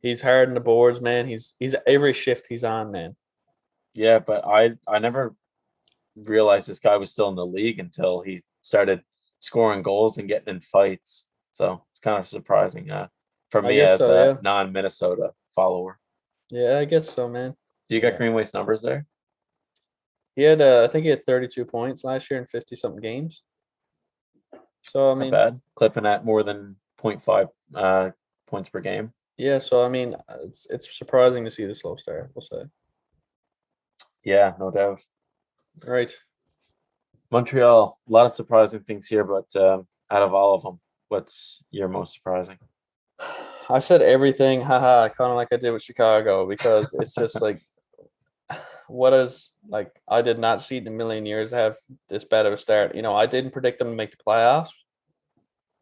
He's hard in the boards, man. He's every shift he's on, man. Yeah, but I never realized this guy was still in the league until he started scoring goals and getting in fights. So it's kind of surprising for I me guess as so. a Yeah, non-Minnesota follower. yeah, I guess so, man. Do you got Yeah, Greenway's numbers there? he had. I think he had 32 points last year in 50 something games. So I It's not mean, bad. Clipping at more than 0.5 points per game. yeah. So I mean, it's surprising to see the slow start. We'll say. Yeah, no doubt. Right. Montreal, a lot of surprising things here, but out of all of them, what's your most surprising? I said everything, haha, kind of like I did with Chicago, because it's just like, what is like, I did not see in a million years have this bad of a start. You know, I didn't predict them to make the playoffs,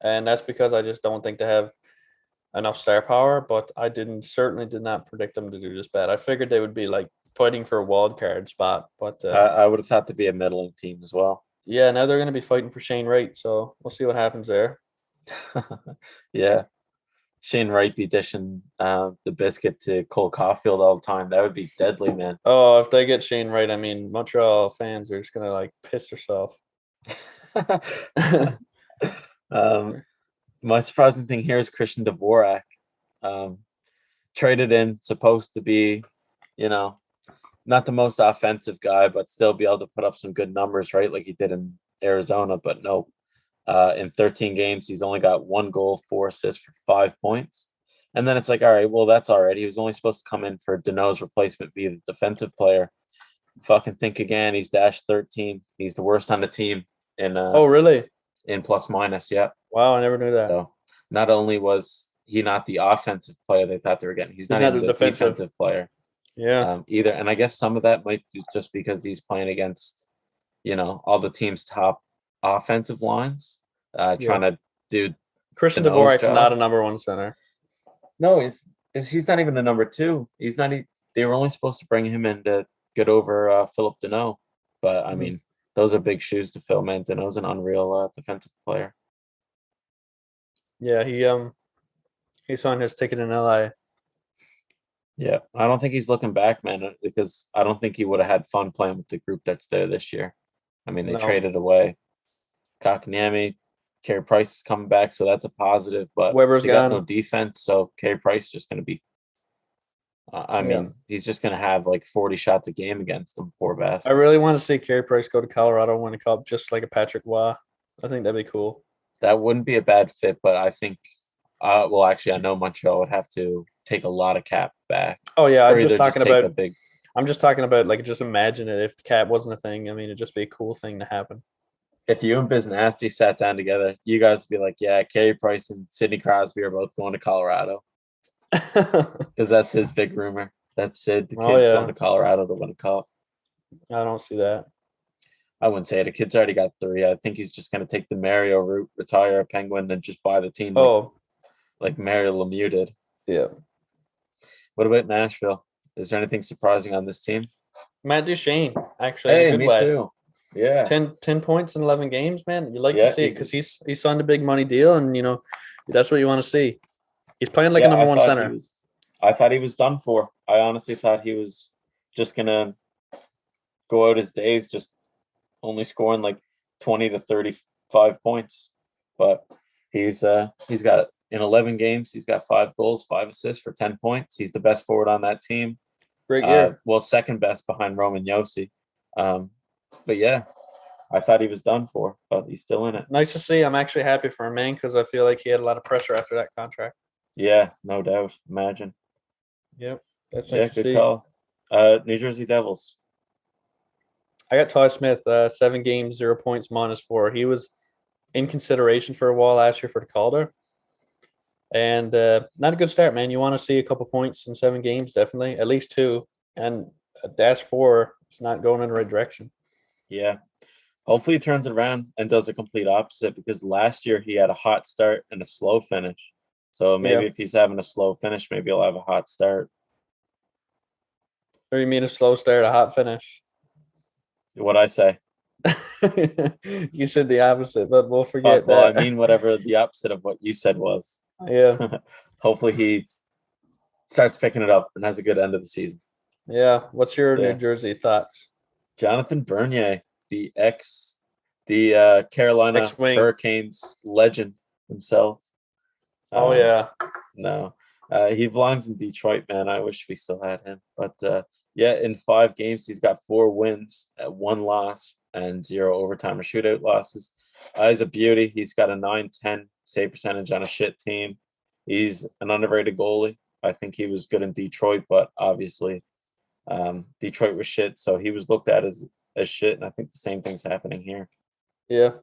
and that's because I just don't think they have enough star power. But I certainly did not predict them to do this bad. I figured they would be like fighting for a wild card spot, but I would have thought to be a middling team as well. yeah, now they're going to be fighting for Shane Wright, so we'll see what happens there. Yeah, Shane Wright be dishing the biscuit to Cole Caulfield all the time. That would be deadly, man. Oh, if they get Shane Wright, I mean, Montreal fans are just going to like piss themselves. um, My surprising thing here is Christian Dvorak. Traded in, supposed to be, not the most offensive guy, but still be able to put up some good numbers, right? Like he did in Arizona, but no. In 13 games, he's only got 1 goal, 4 assists for 5 points. And then it's like, all right, well, that's all right. He was only supposed to come in for Deneau's replacement, be the defensive player. Fucking think again. He's -13. He's the worst on the team Oh, really? in plus minus. Yeah. Wow, I never knew that. So not only was he not the offensive player they thought they were getting, he's not even the defensive player. Yeah. Either. And I guess some of that might be just because he's playing against, all the team's top offensive lines, trying to do Christian Deneau's Dvorak's job. not a number 1 center. No, he's not even the number 2. He's not. They were only supposed to bring him in to get over Philip Deneau, but I mean, those are big shoes to fill, man. Deneau's an unreal defensive player. Yeah, he signed his ticket in LA. Yeah, I don't think he's looking back, man, because I don't think he would have had fun playing with the group that's there this year. I mean, they traded away Kakanyemi. Carey Price is coming back, so that's a positive. But Weber's they got gone. no defense, so Carey Price is just going to be. I mean, he's just going to have like 40 shots a game against them. Poor bastard. I really want to see Carey Price go to Colorado and win a cup, just like a Patrick Waugh. I think that'd be cool. That wouldn't be a bad fit, but I think. Well, actually, I know Montreal would have to take a lot of cap back. Oh yeah, I'm just talking about like just imagine it if the cap wasn't a thing. I mean, it'd just be a cool thing to happen. If you and Biz Nasty sat down together, you guys would be like, yeah, Carey Price and Sidney Crosby are both going to Colorado. Because that's his big rumor. That's Sid. The kid's going to Colorado to win a cup. I don't see that. I wouldn't say it. The kid's already got 3. I think he's just going to take the Mario route, retire a Penguin, and just buy the team like Mario Lemieux did. Yeah. What about Nashville? Is there anything surprising on this team? Matt Duchene, actually. Hey, me too. Yeah. 10 points in 11 games, man. You like to see it because he's signed a big money deal, and, that's what you want to see. He's playing like a number 1 center. I thought he was done for. I honestly thought he was just going to go out his days just only scoring like 20 to 35 points. But he's got it. In 11 games, he's got 5 goals, 5 assists for 10 points. He's the best forward on that team. Great year. Well, second best behind Roman Josi. But yeah, I thought he was done for, but he's still in it. Nice to see. I'm actually happy for him, man, because I feel like he had a lot of pressure after that contract. Yeah, no doubt. Imagine. Yep. That's nice to see. Good call. New Jersey Devils. I got Todd Smith, 7 games, 0 points, -4. He was in consideration for a while last year for the Calder. And not a good start, man. You want to see a couple points in 7 games, definitely. At least 2. And -4, it's not going in the right direction. Yeah. Hopefully he turns it around and does the complete opposite, because last year he had a hot start and a slow finish. So maybe if he's having a slow finish, maybe he'll have a hot start. Or you mean a slow start, a hot finish? What'd I say? You said the opposite, but we'll forget that. Well, I mean whatever the opposite of what you said was. Yeah. Hopefully he starts picking it up and has a good end of the season. Yeah. What's your New Jersey thoughts? Jonathan Bernier, the Carolina X-wing. Hurricanes legend himself. Oh, yeah. No. He belongs in Detroit, man. I wish we still had him. But in 5 games, he's got 4 wins, 1 loss, and 0 overtime or shootout losses. He's a beauty. He's got a 9-10 save percentage on a shit team. He's an underrated goalie. I think he was good in Detroit, but obviously Detroit was shit, so he was looked at as shit, and I think the same thing's happening here. Yeah.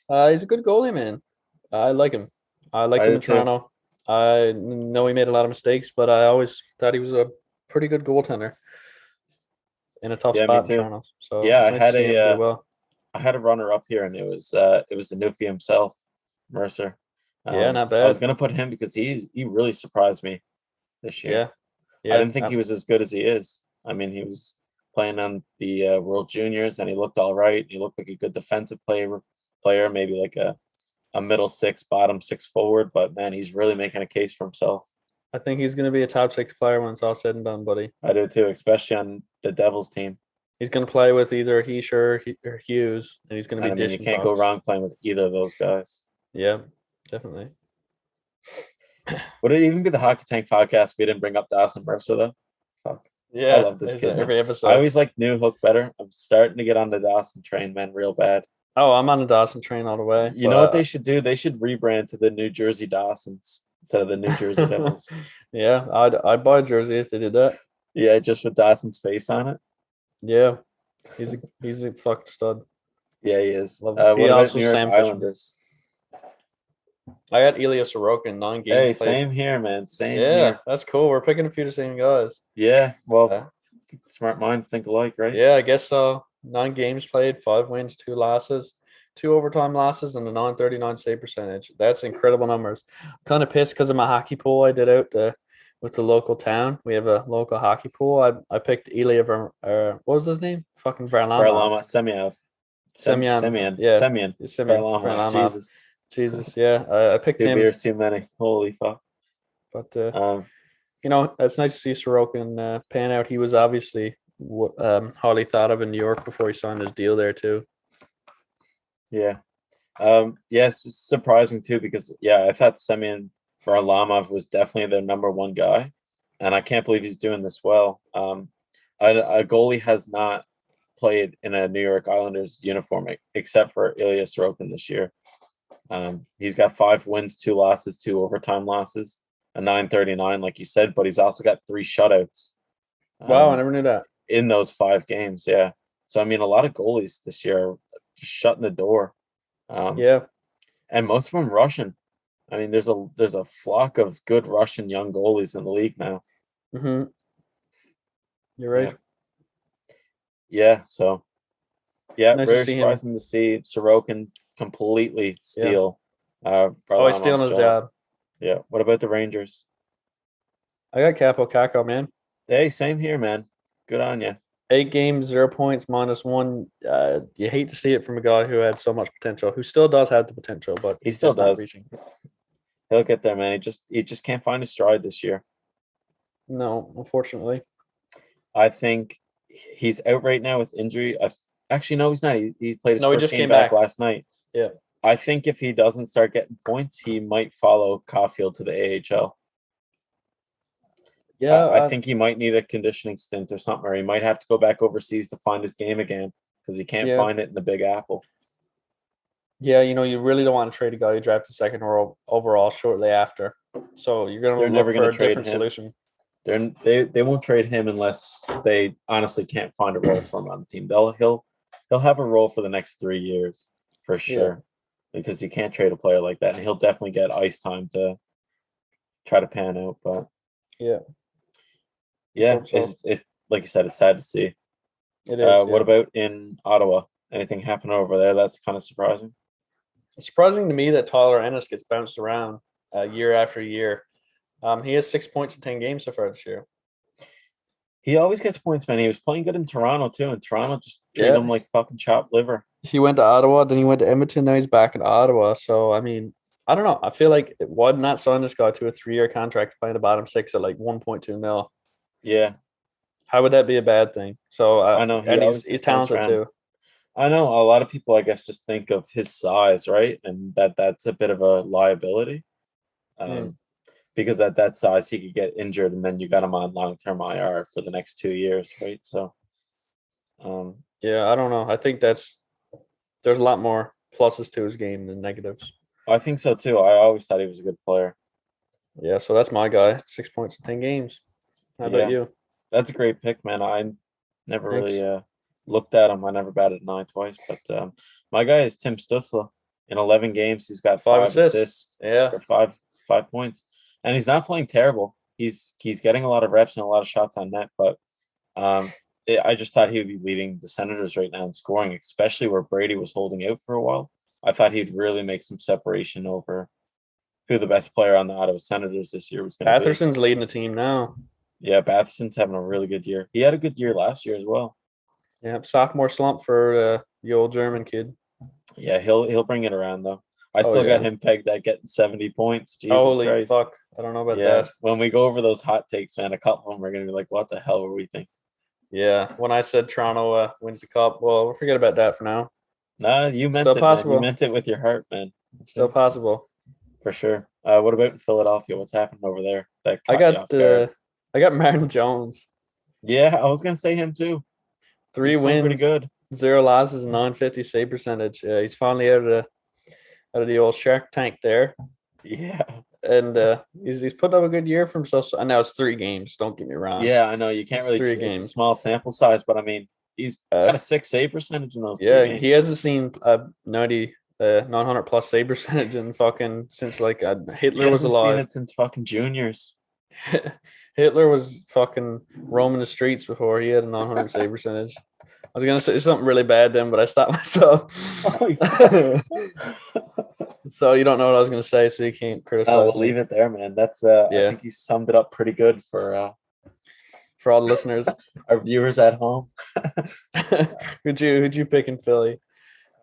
He's a good goalie, man. I like him. I liked him in Toronto. I know he made a lot of mistakes, but I always thought he was a pretty good goaltender in a tough spot in Toronto. So I had a runner up here, and it was the Newfie himself, Mercer. Not bad. I was gonna put him because he really surprised me this year. Yeah. I didn't think he was as good as he is. I mean, he was playing on the World Juniors, and he looked all right. He looked like a good defensive player, maybe like a middle 6, bottom 6 forward. But man, he's really making a case for himself. I think he's going to be a top 6 player when it's all said and done, buddy. I do too, especially on the Devils team. He's going to play with either Heischer or Hughes, and he's going to be dishing. You can't go wrong playing with either of those guys. Yeah. definitely. Would it even be the Hockey Tank podcast if we didn't bring up Dawson Mercer though? Fuck. Yeah, I love this kid. every Man. episode. I always like New Hook better. I'm starting to get on the Dawson train, man, real bad. Oh, I'm on the Dawson train all the way. You know what they should do? They should rebrand to the New Jersey Dawsons instead of the New Jersey Devils. Yeah, I'd buy a jersey if they did that. Yeah, just with Dawson's face on it. Yeah, he's a fucked stud. Yeah, he is. Love What he about also New York Sam Fisher. Islanders? I got Ilya Sorokin, 9 games Hey, played. same here, man. Same Yeah, here. that's cool. We're picking a few of the same guys. Yeah, well, smart minds think alike, right? Yeah, I guess so. 9 games played, 5 wins, 2 losses, 2 overtime losses, and a 939 save percentage. That's incredible numbers. I'm kind of pissed because of my hockey pool I did out with the local town. We have a local hockey pool. I picked Ilya what was his name? Fucking Varlamov. Semyon. Yeah. Semyon. Varlamov. Jesus, yeah. I picked 2 him. beers too many. Holy fuck. But it's nice to see Sorokin pan out. He was obviously highly thought of in New York before he signed his deal there too. Yeah. It's just surprising too because I thought Semyon Varlamov was definitely their number one guy, and I can't believe he's doing this well. A goalie has not played in a New York Islanders uniform except for Ilya Sorokin this year. He's got 5 wins, 2 losses, 2 overtime losses, a 939, like you said, but he's also got 3 shutouts. Wow, I never knew that. In those 5 games, yeah. So I mean, a lot of goalies this year are just shutting the door. And most of them Russian. I mean, there's a flock of good Russian young goalies in the league now. Mm-hmm. You're right. Yeah. So nice very surprising to see Sorokin completely steal. He's stealing his job. Yeah. What about the Rangers? I got Capo Caco, man. Hey, same here, man. Good on you. 8 games, 0 points, -1. You hate to see it from a guy who had so much potential, who still does have the potential, but he still does. Not reaching. He'll get there, man. He just can't find his stride this year. No, unfortunately. I think he's out right now with injury. Actually, no, he's not. He played his first game back last night. Yeah. I think if he doesn't start getting points, he might follow Caulfield to the AHL. Yeah, I think he might need a conditioning stint or something, or he might have to go back overseas to find his game again because he can't find it in the Big Apple. Yeah, you really don't want to trade a guy you drafted second overall shortly after. So you're going to look for a different solution. They won't trade him unless they honestly can't find a role for him on the team. He'll have a role for the next 3 years for sure, because you can't trade a player like that, and he'll definitely get ice time to try to pan out. But it's like you said, it's sad to see. It is. What about in Ottawa? Anything happen over there? That's kind of surprising. It's surprising to me that Tyler Ennis gets bounced around year after year. He has 6 points in 10 games so far this year. He always gets points, man. He was playing good in Toronto too, and Toronto just treated him like fucking chopped liver. He went to Ottawa, then he went to Edmonton, now he's back in Ottawa. So I mean, I don't know. I feel like why not sign this guy to a 3-year contract playing the bottom 6 at like 1.2 mil? Yeah. How would that be a bad thing? So I know he's talented too. I know a lot of people, I guess, just think of his size, right? And that's a bit of a liability. Because at that size, he could get injured, and then you got him on long-term IR for the next 2 years, right? So, I don't know. I think there's a lot more pluses to his game than negatives. I think so too. I always thought he was a good player. Yeah, so that's my guy. 6 points in 10 games. How about you? That's a great pick, man. I never really looked at him. I never batted an eye twice, but my guy is Tim Stussler. In 11 games, he's got 5 assists. For 5 points. And he's not playing terrible. He's getting a lot of reps and a lot of shots on net, but I just thought he would be leading the Senators right now in scoring, especially where Brady was holding out for a while. I thought he'd really make some separation over who the best player on the Ottawa Senators this year was going to be. Batherson's leading the team now. Yeah, Batherson's having a really good year. He had a good year last year as well. Yeah, sophomore slump for the old German kid. Yeah, he'll bring it around though. I still got him pegged at getting 70 points. Jesus Holy Christ. Fuck. I don't know about that. When we go over those hot takes, man, a couple of them are going to be like, what the hell were we thinking? Yeah, when I said Toronto wins the Cup, well, we'll forget about that for now. Nah, you meant it, man. You meant it with your heart, man. Still possible. for sure. What about in Philadelphia? What's happening over there? That I caught you off guard. got Martin Jones. Yeah, I was gonna say him too. Three He's playing pretty wins, good. 0 losses, and 950 save percentage. He's finally out of the old shark tank there. Yeah. And he's put up a good year for himself. I know it's 3 games. Don't get me wrong. Yeah, I know you can't It's really. 3 It's a games. small sample size, but I mean, he's Uh, got a 6 save percentage in those 3 yeah, games. he hasn't seen a 900 plus save percentage in fucking since like He Hitler was hasn't seen alive. it since fucking juniors. Hitler was fucking roaming the streets before he had a 900 save percentage. I was gonna say something really bad then, but I stopped myself. So you don't know what I was gonna say, so you can't criticize Oh, we'll me. leave it there, man. That's I Yeah. think you summed it up pretty good for all the listeners. our viewers at home. who'd you pick in Philly?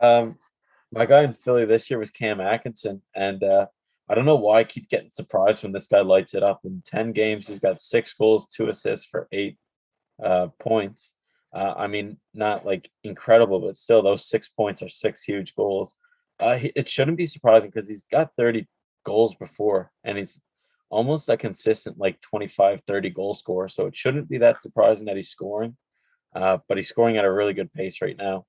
My guy in Philly this year was Cam Atkinson, and I don't know why I keep getting surprised when this guy lights it up. In 10 games, he's got 6 goals, 2 assists for 8 points. I mean, not like incredible, but still, those 6 points are 6 huge goals. It shouldn't be surprising because he's got 30 goals before, and he's almost a consistent like 25, 30 goal scorer. So it shouldn't be that surprising that he's scoring, but he's scoring at a really good pace right now.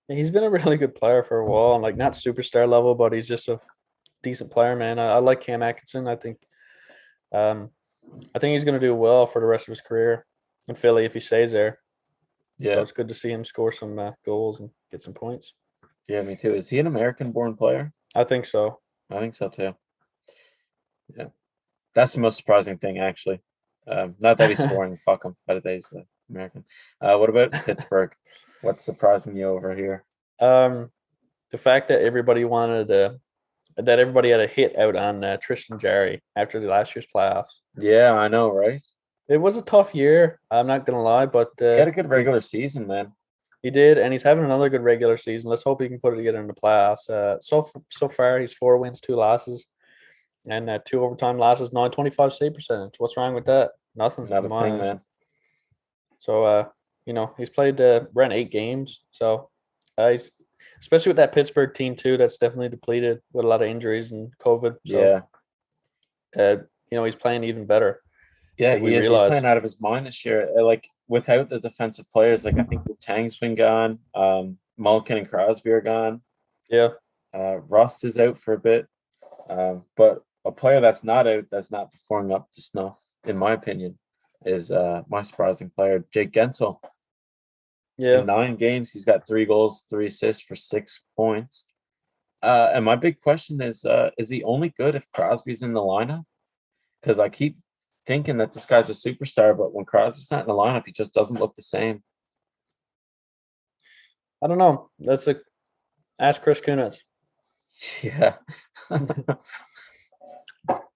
He's been a really good player for a while, and like not superstar level, but he's just a decent player, man. I like Cam Atkinson. I think he's going to do well for the rest of his career in Philly if he stays there. Yeah, so it's good to see him score some goals and get some points. Yeah, me too. Is he an American-born player? I think so. I think so too. Yeah, that's the most surprising thing, actually. Not that he's scoring. Fuck him. But he's American. What about Pittsburgh? What's surprising you over here? The fact that everybody had a hit out on Tristan Jarry after the last year's playoffs. Yeah, I know, right? It was a tough year. I'm not gonna lie, but he had a good regular season, man. He did, and he's having another good regular season. Let's hope he can put it together in the playoffs. So far, he's 4 wins, 2 losses, and 2 overtime losses. 925 save percentage. What's wrong with that? Nothing. Not a thing, man. So he's played around 8 games. So he's especially with that Pittsburgh team too. That's definitely depleted with a lot of injuries and COVID. So, he's playing even better. Yeah, he is. He's playing out of his mind this year. Like without the defensive players, like I think the Tang's been gone. Malkin and Crosby are gone. Yeah. Rust is out for a bit. But a player that's not out, that's not performing up to snuff, in my opinion, is my surprising player, Jake Guentzel. Yeah. In 9 games, he's got 3 goals, 3 assists for 6 points. And my big question is he only good if Crosby's in the lineup? Because I keep thinking that this guy's a superstar, but when Crosby's not in the lineup, he just doesn't look the same. I don't know. Ask Chris Kunitz. Yeah.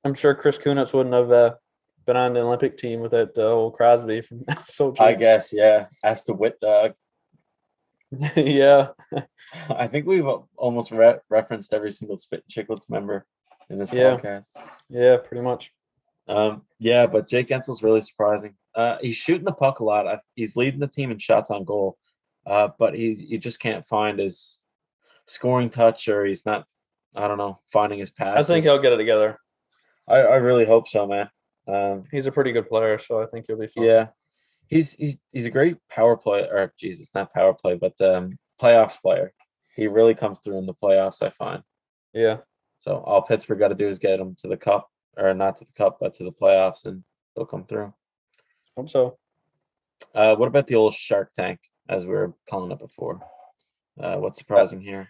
I'm sure Chris Kunitz wouldn't have been on the Olympic team without the old Crosby from Sochi. I guess, yeah. Ask the Wit Dog. Yeah. I think we've almost referenced every single Spit Chicklets member in this podcast. Yeah, pretty much. Yeah, but Jake Guentzel's really surprising. He's shooting the puck a lot. He's leading the team in shots on goal, but he just can't find his scoring touch, or he's not, I don't know, finding his passes. I think he'll get it together. I really hope so, man. He's a pretty good player, so I think he'll be fine. Yeah, he's a great power play, or Jesus, not power play, but playoffs player. He really comes through in the playoffs, I find. Yeah. So all Pittsburgh got to do is get him to the cup, or not to the cup, but to the playoffs, and they'll come through. Hope so. What about the old Shark Tank, as we were calling it before? What's surprising here?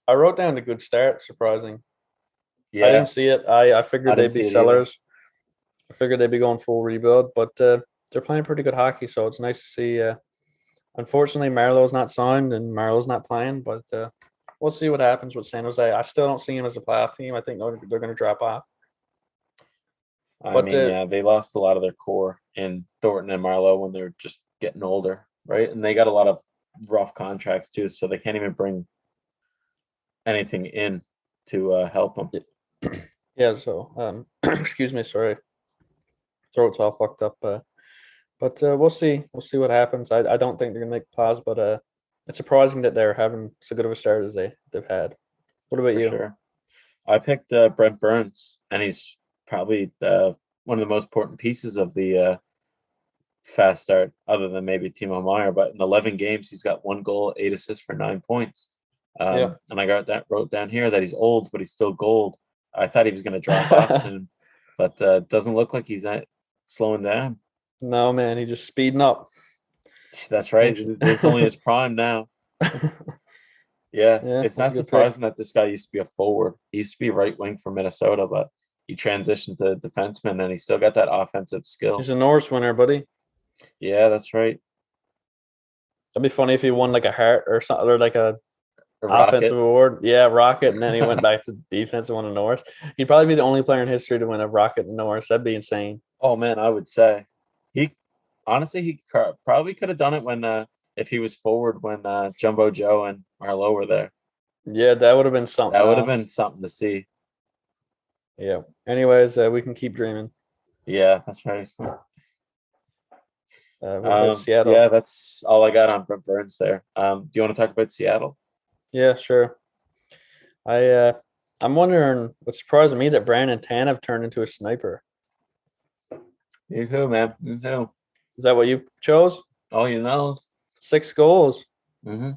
I wrote down the good start. Surprising. Yeah, I didn't see it. I figured they'd be sellers. I figured they'd be going full rebuild, but they're playing pretty good hockey, so it's nice to see. Unfortunately, Marlowe's not signed and Marlowe's not playing, but we'll see what happens with San Jose. I still don't see him as a playoff team. I think they're going to drop off. They lost a lot of their core in Thornton and Marlowe when they're just getting older, right? And they got a lot of rough contracts too, so they can't even bring anything in to help them. Yeah. So, excuse me. Sorry, throat's all fucked up. But we'll see. We'll see what happens. I don't think they're gonna make playoffs, but it's surprising that they're having so good of a start as they've had. What about you? Sure. I picked Brent Burns, and he's probably one of the most important pieces of the fast start, other than maybe Timo Meyer. But in 11 games, he's got 1 goal, 8 assists for 9 points. Yeah. And I wrote down here that he's old, but he's still gold. I thought he was going to drop off soon, but doesn't look like he's slowing down. No, man, he's just speeding up. That's right. It's only his prime now. Yeah, Yeah, it's that's a not good pick. surprising that this guy used to be a forward. He used to be right wing for Minnesota, but he transitioned to defenseman, and he still got that offensive skill. He's a Norris winner, buddy. Yeah, that's right. That'd be funny if he won like a Hart or something, or like a offensive Rocket. award. Yeah, Rocket, and then he went back to defense and won a Norris. He'd probably be the only player in history to win a Rocket and Norris. That'd be insane. Oh man, I would say he honestly he probably could have done it when if he was forward when Jumbo Joe and Marlowe were there. Yeah, that would have been something That would have else. been something to see. Yeah. Anyways, we can keep dreaming. Yeah, that's right. What about Seattle? Yeah, that's all I got on Brent Burns there. Do you want to talk about Seattle? Yeah, sure. I'm wondering what's surprising me that Brandon Tanev turned into a sniper. Me too, man. Me too. Is that what you chose? Oh, 6 goals. Mm-hmm.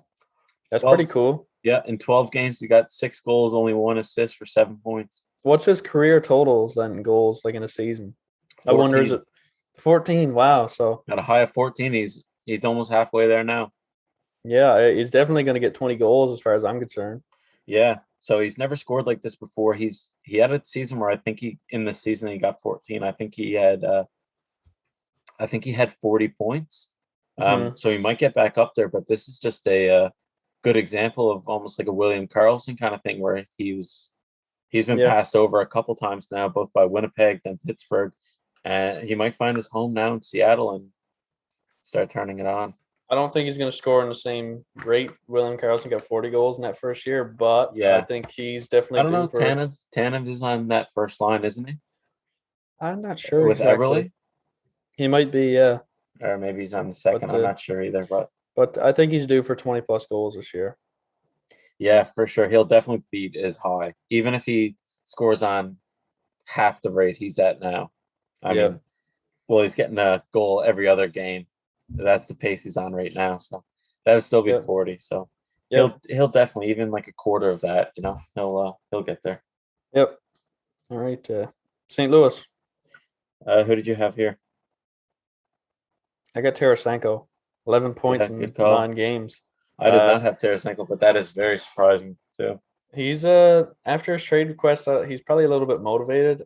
That's 12 pretty cool. Yeah, in 12 games, he got 6 goals, only 1 assist for 7 points. What's his career totals then in goals like in a season? 14. I wonder, is it 14? Wow. So at a high of 14, he's almost halfway there now. Yeah, he's definitely going to get 20 goals as far as I'm concerned. Yeah. So he's never scored like this before. He had a season where I think in the season he got 14. I think he had 40 points. So he might get back up there, but this is just a good example of almost like a William Karlsson kind of thing where he's been passed over a couple times now, both by Winnipeg, then Pittsburgh. And he might find his home now in Seattle and start turning it on. I don't think he's going to score in the same rate. William Karlsson got 40 goals in that first year, but yeah, I think he's definitely. I don't know. Tanev is on that first line, isn't he? I'm not sure with exactly. Everly. He might be, yeah. Or maybe he's on the second. I'm not sure either, but I think he's due for 20 plus goals this year. Yeah, for sure. He'll definitely beat his high, even if he scores on half the rate he's at now. I mean, well, he's getting a goal every other game. That's the pace he's on right now. So that would still be 40. So he'll definitely, even like a quarter of that, he'll get there. Yep. All right. St. Louis. Who did you have here? I got Tarasenko. 11 points in 9 games. I did not have Tarasenko, but that is very surprising too. He's after his trade request, he's probably a little bit motivated.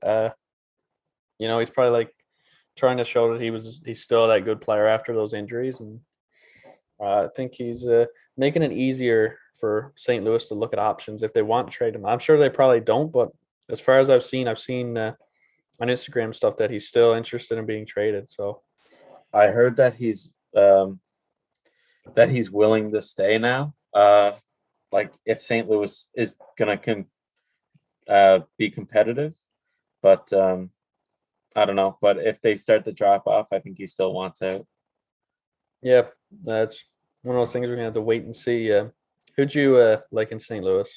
He's probably like trying to show that he's still that good player after those injuries, and I think he's making it easier for St. Louis to look at options if they want to trade him. I'm sure they probably don't, but as far as I've seen on Instagram stuff that he's still interested in being traded. So I heard that he's willing to stay now. Like if St. Louis is gonna be competitive, but I don't know. But if they start to drop off, I think he still wants out. Yeah, that's one of those things we're gonna have to wait and see. Who'd you like in St. Louis?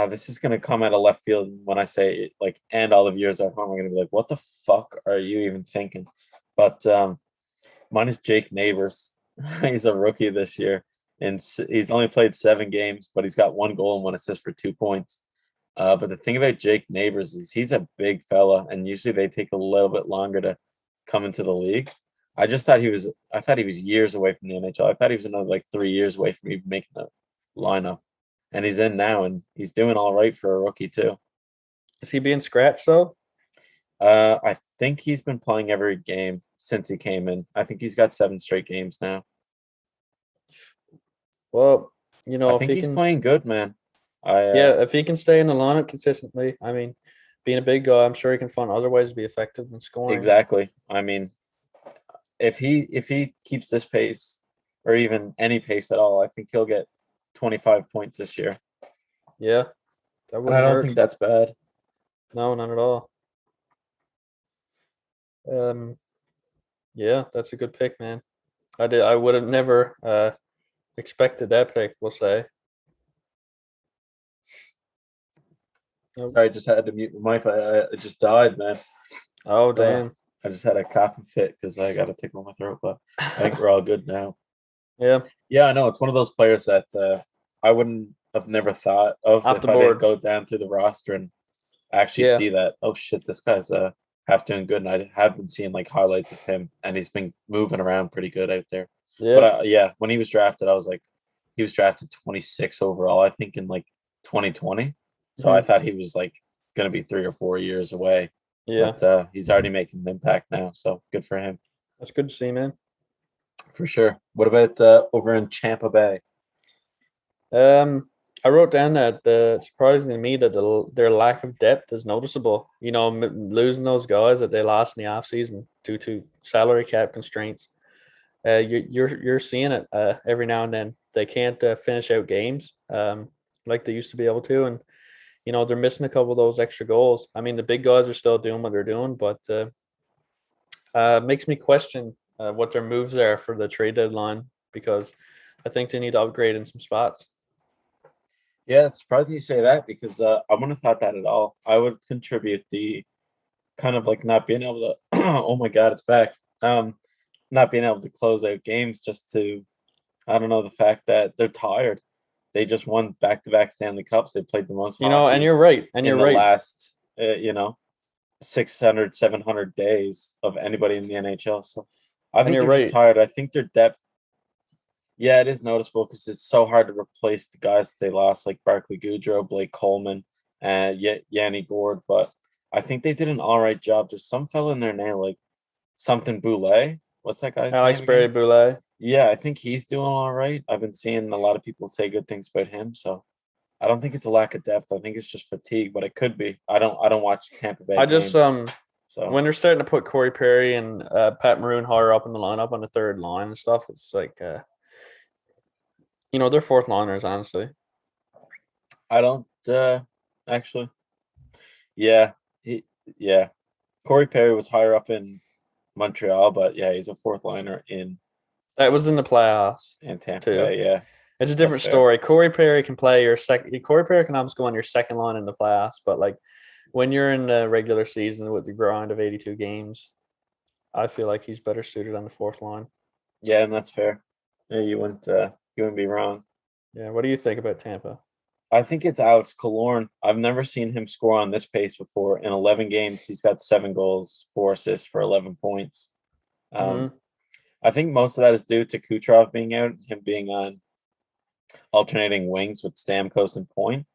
This is gonna come out of left field when I say like, and all of yours at home are gonna be like, what the fuck are you even thinking? But mine is Jake Neighbors. He's a rookie this year, and he's only played 7 games, but he's got 1 goal and 1 assist for 2 points. But the thing about Jake Neighbors is he's a big fella, and usually they take a little bit longer to come into the league. I thought he was years away from the NHL. I thought he was another like 3 years away from even making the lineup, and he's in now, and he's doing all right for a rookie too. Is he being scratched though? I think he's been playing every game since he came in. I think he's got 7 straight games now. Well, I think he's playing good, man. If he can stay in the lineup consistently, I mean, being a big guy, I'm sure he can find other ways to be effective in scoring. Exactly. I mean, if he keeps this pace, or even any pace at all, I think he'll get 25 points this year. Yeah, that wouldn't hurt. I don't think that's bad. No, not at all. Yeah, that's a good pick, man. I would have never expected that pick, we'll say. Nope. Sorry, I just had to mute my mic. I just died, man. Oh, damn. I just had a coughing fit because I got a tickle in my throat, but I think we're all good now. Yeah. Yeah, I know. It's one of those players that I wouldn't have never thought of Off if the I didn't board. go down through the roster and actually Yeah. see that, oh shit, this guy's half doing good. And I have been seeing like highlights of him and he's been moving around pretty good out there. Yeah. But yeah, when he was drafted, I was like, he was drafted 26 overall, I think, in like 2020. So I Mhm. thought he was like going to be 3 or 4 years away. Yeah. But he's already making an impact now. So good for him. That's good to see, man. For sure. What about over in Tampa Bay? I wrote down that surprising to me that their lack of depth is noticeable. You know, losing those guys that they lost in the offseason due to salary cap constraints. You're seeing it every now and then. They can't finish out games like they used to be able to, and you know they're missing a couple of those extra goals. I mean, the big guys are still doing what they're doing, but makes me question what their moves are for the trade deadline because I think they need to upgrade in some spots. Yeah, it's surprising you say that because I wouldn't have thought that at all. I would contribute the kind of like not being able to oh my god, it's back. Not being able to close out games just to I don't know, the fact that they're tired. They just won back-to-back Stanley Cups. They played the most You know, and hockey you're right, and in you're the right. last 600, 700 days of anybody in the NHL. So I And think you're they're just right. tired. I think their depth, yeah, it is noticeable because it's so hard to replace the guys that they lost, like Barclay Goodrow, Blake Coleman, and Yanni Gord. But I think they did an all right job. There's some fella in there now, like something Boulay. What's that guy's Alex name again? Berry-Boulet. Yeah, I think he's doing all right. I've been seeing a lot of people say good things about him. So I don't think it's a lack of depth. I think it's just fatigue, but it could be. I don't watch Tampa Bay I just games. So when they're starting to put Corey Perry and Pat Maroon higher up in the lineup on the third line and stuff, it's like you know, they're fourth liners, honestly. I don't actually. Yeah. He yeah. Corey Perry was higher up in Montreal, but yeah, he's a fourth liner That was in the playoffs Tampa too. Bay. Yeah, It's a that's different fair. story. Corey Perry can play your second. Corey Perry can almost go on your second line in the playoffs, but like when you're in the regular season with the grind of 82 games, I feel like he's better suited on the fourth line. Yeah, and that's fair. Yeah, you wouldn't be wrong. Yeah. What do you think about Tampa? I think it's Alex Killorn. I've never seen him score on this pace before. In 11 games, he's got 7 goals, 4 assists for 11 points. Um, Mm-hmm. I think most of that is due to Kucherov being out, him being on alternating wings with Stamkos and Point.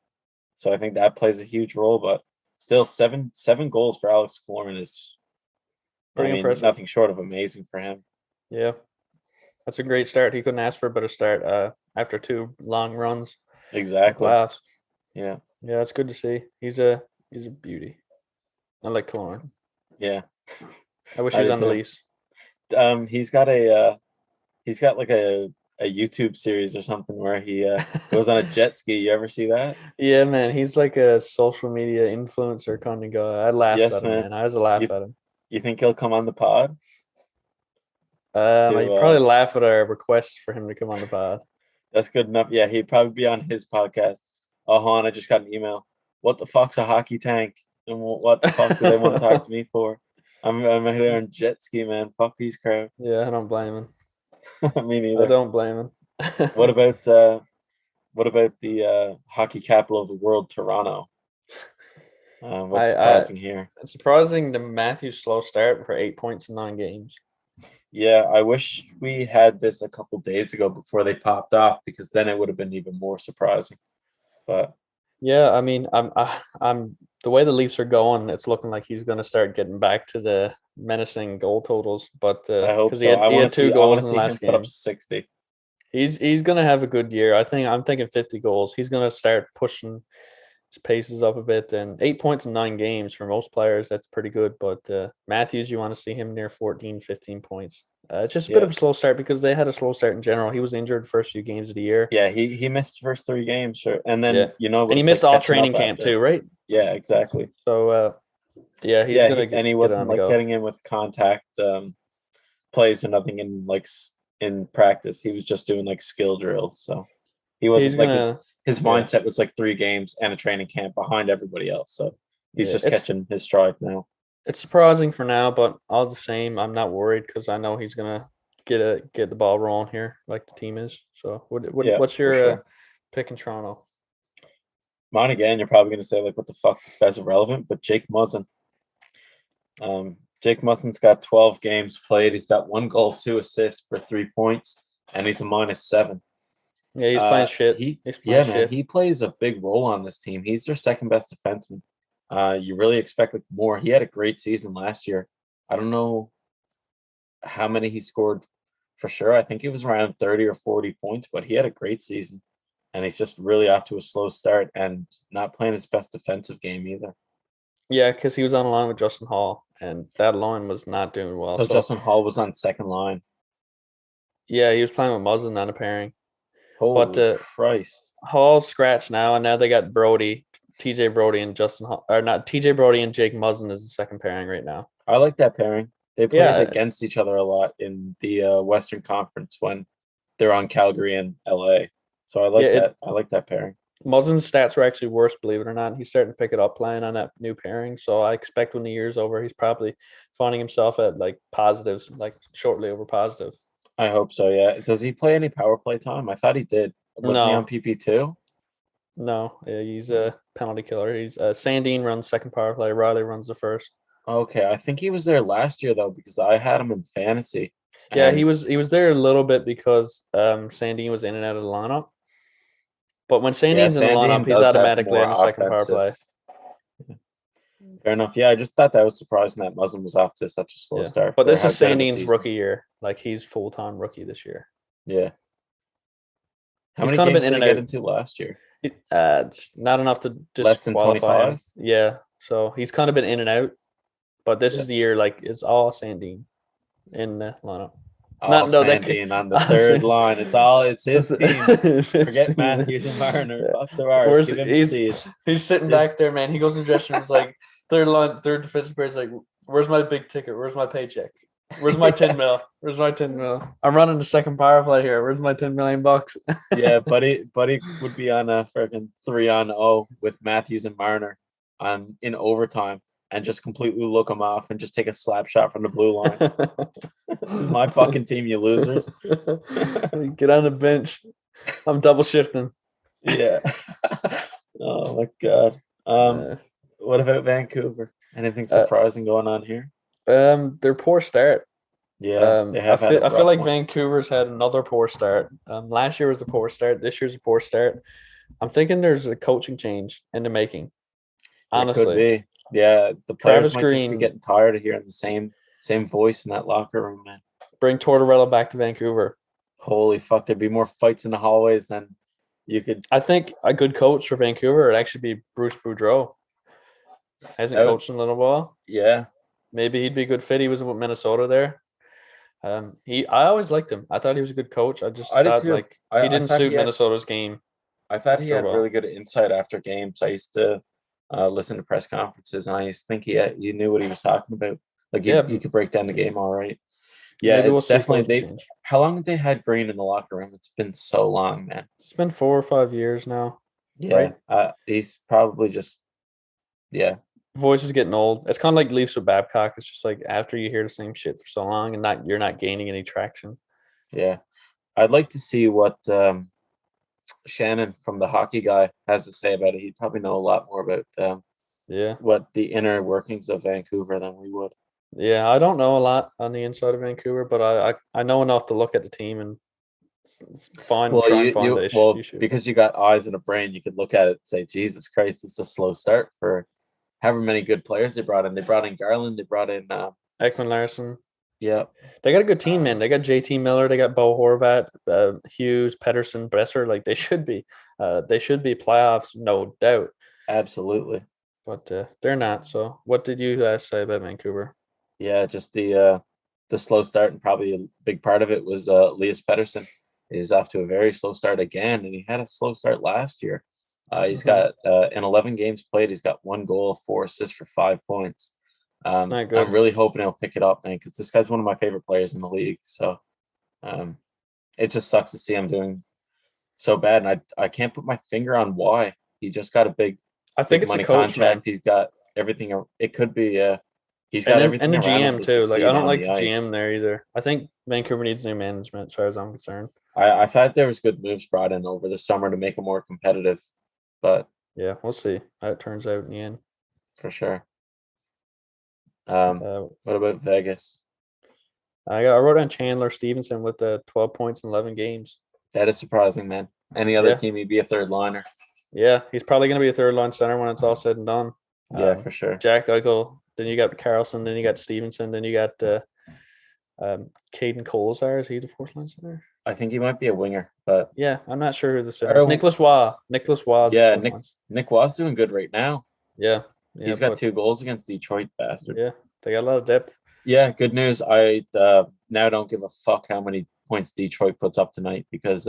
So I think that plays a huge role. But still, seven goals for Alex Killorn is, I Pretty mean, impressive. nothing short of amazing for him. Yeah. That's a great start. He couldn't ask for a better start after 2 long runs in the Exactly. playoffs. Yeah. Yeah, it's good to see. He's a beauty. I like Killorn. Yeah. I wish he I was did on the too. lease. He's got like a YouTube series or something where he goes on a jet ski. You ever see that? Yeah, man, he's like a social media influencer kind of guy. I laughed Yes, at him, man. man. I was a laugh You at him. you think he'll come on the pod I'd to probably laugh at our request for him to come on the pod. that's good enough. Yeah, he'd probably be on his podcast. Oh, hon, I just got an email. What the fuck's a hockey tank? And what the fuck do they want to talk to me for? I'm out there on jet ski, man. Fuck these crowd. Yeah, I don't blame him. Me I neither. don't blame him. What about the hockey capital of the world, Toronto? What's I surprising here? It's surprising the Matthews slow start for 8 points in 9 games. Yeah, I wish we had this a couple days ago before they popped off because then it would have been even more surprising. But Yeah, I mean, I'm the way the Leafs are going, it's looking like he's going to start getting back to the menacing goal totals. But I hope because so. he had two I want goals to in the see him last put up game, 60. he's going to have a good year. I'm thinking 50 goals. He's going to start pushing his paces up a bit. And 8 points in 9 games for most players, that's pretty good. But Matthews, you want to see him near 14, 15 points. It's just a bit Yeah. of a slow start because they had a slow start in general. He was injured the first few games of the year. Yeah, he missed the first 3 games, sure. And Yeah, then you know what and he it's like missed all catching training up camp after. too, right? Yeah, exactly. So yeah, he's Yeah, gonna and he get wasn't on the like go. getting in with contact plays or nothing in like in practice. He was just doing like skill drills. So He wasn't like gonna. his mindset was like 3 games and a training camp behind everybody else. So he's just catching his stride now. It's surprising for now, but all the same, I'm not worried because I know he's gonna get the ball rolling here, like the team is. So, what's your pick in Toronto? Mine again. You're probably gonna say like, "What the fuck? This guy's irrelevant." But Jake Muzzin. Jake Muzzin's got 12 games played. He's got 1 goal, 2 assists for 3 points, and he's a -7. Yeah, he's playing shit. Man, he plays a big role on this team. He's their second best defenseman. You really expect like more. He had a great season last year. I don't know how many he scored for sure. I think it was around 30 or 40 points, but he had a great season. And he's just really off to a slow start and not playing his best defensive game either. Yeah, because he was on a line with Justin Hall, and that line was not doing well. So Justin Hall was on second line. Yeah, he was playing with Muzzin on a pairing. Holy Christ. Hall's scratched now, and now they got Brody, TJ Brody, and Justin Hall. Or not, TJ Brody and Jake Muzzin is the second pairing right now. I like that pairing. They played against each other a lot in the Western Conference when they're on Calgary and LA. So I like that. I like that pairing. Muzzin's stats were actually worse, believe it or not. He's starting to pick it up playing on that new pairing. So I expect when the year's over, he's probably finding himself at like positives, like shortly over positive. I hope so, yeah. Does he play any power play time? I thought he did. Wasn't he on PP too? No, he's a penalty killer. He's Sandin runs second power play. Riley runs the first. Okay, I think he was there last year though because I had him in fantasy. Yeah, he was there a little bit because Sandin was in and out of the lineup. But when Sandin's in the lineup, he's automatically on the second power play. Fair enough. Yeah, I just thought that was surprising that Muzzin was off to such a slow start. But this is Sandin's rookie year. Like he's full-time rookie this year. Yeah. How many games did he get into last year? Not enough to just less than 25. Yeah, so he's kind of been in and out. But this is the year like it's all Sandin in the lineup. Sandin on the third line. It's his team. Forget Matthews and Marner. Fuck the Vars. Give him the seeds. He's sitting back there, man. He goes in the dressing room. It's like third defensive player is like, "Where's my big ticket? Where's my paycheck? Where's my 10 mil? Where's my 10 mil? I'm running the second power play here. Where's my $10 million bucks?" Yeah, buddy would be on a freaking 3-on-0 with Matthews and Marner in overtime. And just completely look them off and just take a slap shot from the blue line. My fucking team, you losers. Get on the bench. I'm double shifting. Yeah. Oh my God. What about Vancouver? Anything surprising going on here? Their poor start. Yeah, I feel like Vancouver's had another poor start. Last year was a poor start. This year's a poor start. I'm thinking there's a coaching change in the making. Honestly. It could be. Yeah, the players might just be getting tired of hearing the same voice in that locker room, man. Bring Tortorella back to Vancouver. Holy fuck, there'd be more fights in the hallways than you could. I think a good coach for Vancouver would actually be Bruce Boudreau. Hasn't coached in a little while. Yeah. Maybe he'd be a good fit. He was with Minnesota there. I always liked him. I thought he was a good coach. I thought like he didn't suit Minnesota's game. I thought he had really good insight after games. I used to listen to press conferences, and I used to think he knew what he was talking about. Like you could break down the game all right. Yeah, it's definitely how long have they had Green in the locker room? It's been so long, man. It's been 4 or 5 years now. Yeah, right? He's probably just voice is getting old. It's kind of like Leafs with Babcock. It's just like after you hear the same shit for so long and you're not gaining any traction. Yeah, I'd like to see what Shannon from the Hockey Guy has to say about it. He'd probably know a lot more about what the inner workings of Vancouver than we would. Yeah, I don't know a lot on the inside of Vancouver, but I know enough to look at the team and find the issue. Because you got eyes and a brain, you could look at it and say, Jesus Christ, it's a slow start for however many good players they brought in. They brought in Garland, they brought in Ekman Larson. Yeah. They got a good team, man. They got JT Miller, they got Bo Horvat, Hughes, Peterson, Besser. Like they should be playoffs, no doubt. Absolutely. But they're not. So what did you guys say about Vancouver? Yeah, just the slow start, and probably a big part of it was Elias Peterson is off to a very slow start again, and he had a slow start last year. He's got in 11 games played, he's got 1 goal, 4 assists for 5 points. I'm really hoping he'll pick it up, man, because this guy's one of my favorite players in the league. So it just sucks to see him doing so bad, and I can't put my finger on why. He just got a big I think it's the money coach, man, contract. He's got everything. It could be. He's got and everything the around him GM to too. Like I succeed don't on like the the GM ice. there either. I think Vancouver needs new management, as far as I'm concerned. I thought there was good moves brought in over the summer to make him more competitive, but Yeah, we'll see how it turns out in the end. for sure. Uh, What about Vegas? I wrote down Chandler Stevenson with the 12 points in 11 games. That is surprising, man. Any other team, he'd be a third liner. Yeah, he's probably going to be a third line center when it's all said and done. Yeah, for sure. Jack Eichel. Then you got Carlson. Then you got Stevenson. Then you got Caden Colesar. Is he the fourth line center? I think he might be a winger, but yeah, I'm not sure who the center is. Nicholas Waugh. Nicholas Waugh. Yeah, Nick Waugh's doing good right now. Yeah, he's got 2 goals against Detroit, bastard. Yeah, they got a lot of depth. Yeah, good news. I now don't give a fuck how many points Detroit puts up tonight because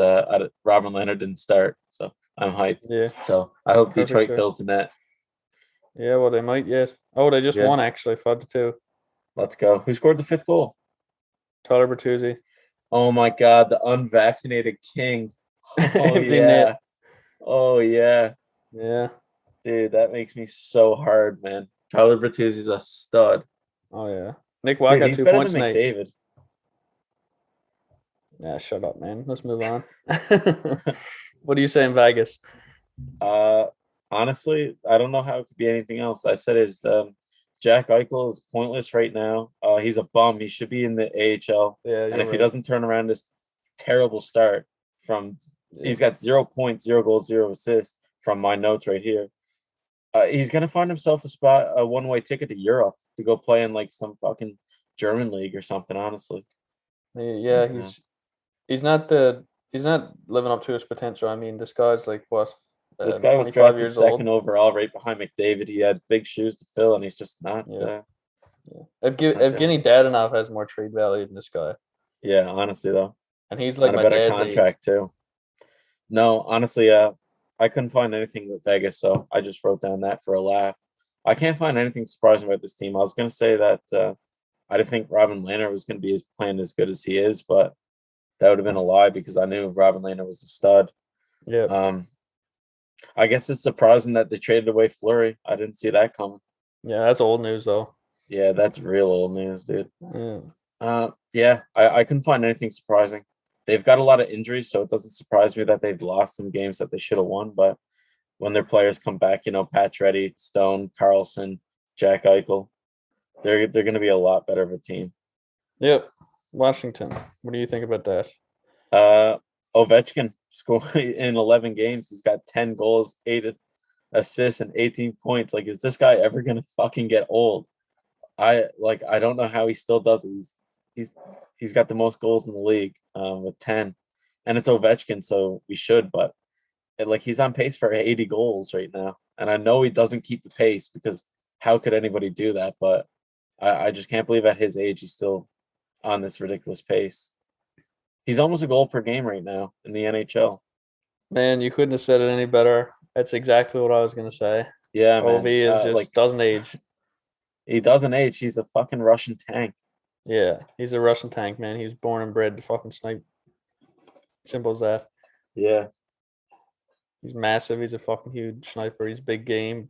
Robin Leonard didn't start, so I'm hyped. Yeah. So I hope Detroit fills the net. Yeah, well, they might yet. Oh, they just won actually, 5-2. Let's go. Who scored the 5th goal? Tyler Bertuzzi. Oh my God, the unvaccinated king. Oh yeah. Oh yeah. Yeah. Dude, that makes me so hard, man. Tyler Bertuzzi's a stud. Oh yeah. Nick Waugh got 2 points tonight. David. Yeah, shut up, man. Let's move on. What do you say in Vegas? Honestly, I don't know how it could be anything else. I said it's Jack Eichel is pointless right now. He's a bum. He should be in the AHL. Yeah, and if he doesn't turn around this terrible start he's got 0 points, 0 goals, 0 assists from my notes right here. He's gonna find himself a one-way ticket to Europe to go play in like some fucking German league or something. Honestly, yeah, he's not living up to his potential. I mean, this guy's like what? This guy was drafted second overall, right behind McDavid. He had big shoes to fill, and he's just not. Evgeny Dadonov has more trade value than this guy. Yeah, honestly though, and he's like a better contract too. No, honestly, I couldn't find anything with Vegas, so I just wrote down that for a laugh. I can't find anything surprising about this team. I was going to say that I didn't think Robin Lehner was going to be playing as good as he is, but that would have been a lie because I knew Robin Lehner was a stud. Yeah. I guess it's surprising that they traded away Fleury. I didn't see that coming. Yeah, that's old news though. Yeah, that's real old news, dude. Yeah. I couldn't find anything surprising. They've got a lot of injuries, so it doesn't surprise me that they've lost some games that they should have won. But when their players come back, Pacioretty, Stone, Carlson, Jack Eichel, they're going to be a lot better of a team. Yep. Washington. What do you think about that? Ovechkin scored in 11 games. He's got 10 goals, 8 assists, and 18 points. Like, is this guy ever going to fucking get old? I don't know how he still does it. He's got the most goals in the league with 10, and it's Ovechkin, so we should. But he's on pace for 80 goals right now, and I know he doesn't keep the pace because how could anybody do that? But I just can't believe at his age he's still on this ridiculous pace. He's almost a goal per game right now in the NHL. Man, you couldn't have said it any better. That's exactly what I was going to say. Yeah, man. OV is just doesn't age. He doesn't age. He's a fucking Russian tank. Yeah, he's a Russian tank, man. He was born and bred to fucking snipe. Simple as that. Yeah. He's massive. He's a fucking huge sniper. He's big game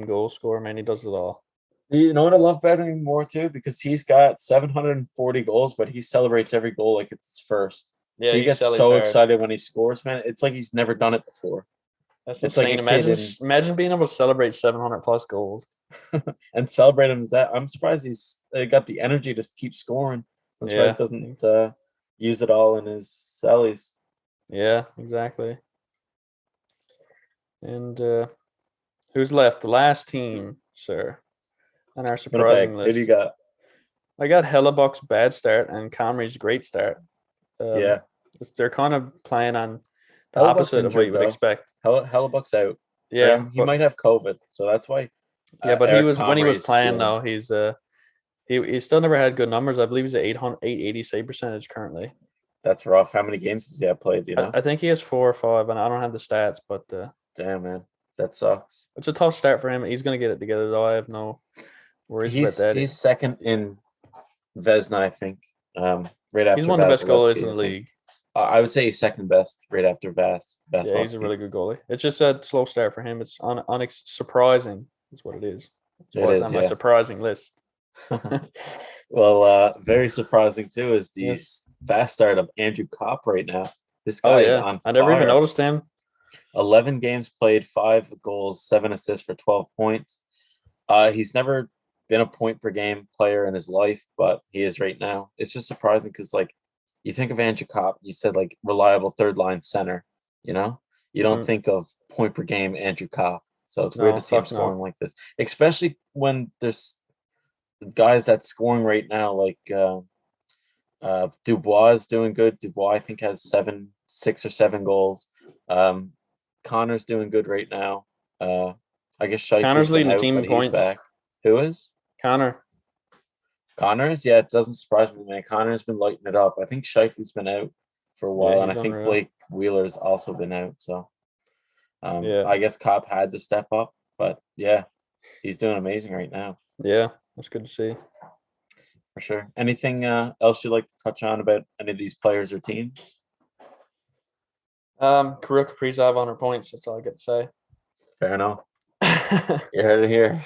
goal scorer, man. He does it all. You know what I love about him more too? Because he's got 740 goals, but he celebrates every goal like it's his first. Yeah, he gets so excited when he scores, man. It's like he's never done it before. That's insane. Like imagine being able to celebrate 700 plus goals. And celebrate him as that. I'm surprised he's got the energy to keep scoring. I'm surprised he doesn't use it all in his sellies. Yeah, exactly. And who's left? The last team, sir, on our surprising list. Who do you got? I got Hellebuck's bad start and Comrie's great start. They're kind of playing on the opposite of what you would expect. Hellebuck's out. Yeah, he might have COVID, so that's why. Yeah, but when he was playing though, he's he still never had good numbers. I believe he's at 880 save percentage currently. That's rough. How many games does he have played? Do you know? I think he has 4 or 5, and I don't have the stats, but damn, man, that sucks. It's a tough start for him. He's gonna get it together though. I have no worries about that. He's second in Vezina, I think. Right after he's one of the best goalies in the league. I would say he's second best, right after Vass. Yeah, he's a really good goalie. It's just a slow start for him. It's surprising is what it is. That's It why it's is, on my yeah. surprising list. Well, very surprising too is the Yeah. fast start of Andrew Copp right now. This Oh guy is yeah, on I never even fire. noticed him. 11 games played, 5 goals, 7 assists for 12 points. He's never been a point per game player in his life, but he is right now. It's just surprising because, like, you think of Andrew Copp, you said like reliable third line center, you know? You don't Mm. think of point per game Andrew Copp. So it's weird No, to see him fuck scoring no. like this, especially when there's guys that's scoring right now, like Dubois is doing good. Dubois, I think, has 6 or 7 goals. Connor's doing good right now. I guess Connor's Scheifele's been leading the out, team in but he's points. back. Who is? Connor. Connor's? Yeah, it doesn't surprise me, man. Connor's been lighting it up. I think Scheifele's been out for a Yeah, while, and I he's think unreal. Blake Wheeler's also been out. So Yeah. I guess Copp had to step up, but yeah, he's doing amazing right now. Yeah, that's good to see. For sure. Anything else you'd like to touch on about any of these players or teams? Kirill Kaprizov on her points. That's all I get to say. Fair enough. You heard it here.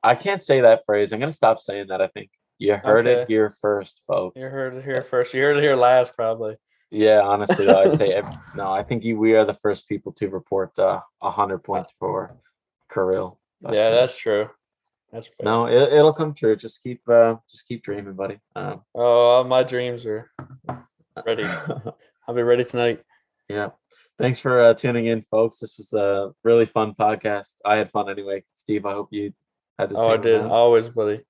I can't say that phrase. I'm gonna stop saying that. I think you heard it Okay. here first, folks. You heard it here first. You heard it here last, probably. Yeah, honestly, though, I'd say no. I think we are the first people to report 100 points for Kirill. But, yeah, that's true. That's fair. no, it'll come true. Just keep dreaming, buddy. Oh, my dreams are ready. I'll be ready tonight. Yeah. Thanks for tuning in, folks. This was a really fun podcast. I had fun anyway. Steve, I hope you had the Oh, I same did. amount. Always, buddy.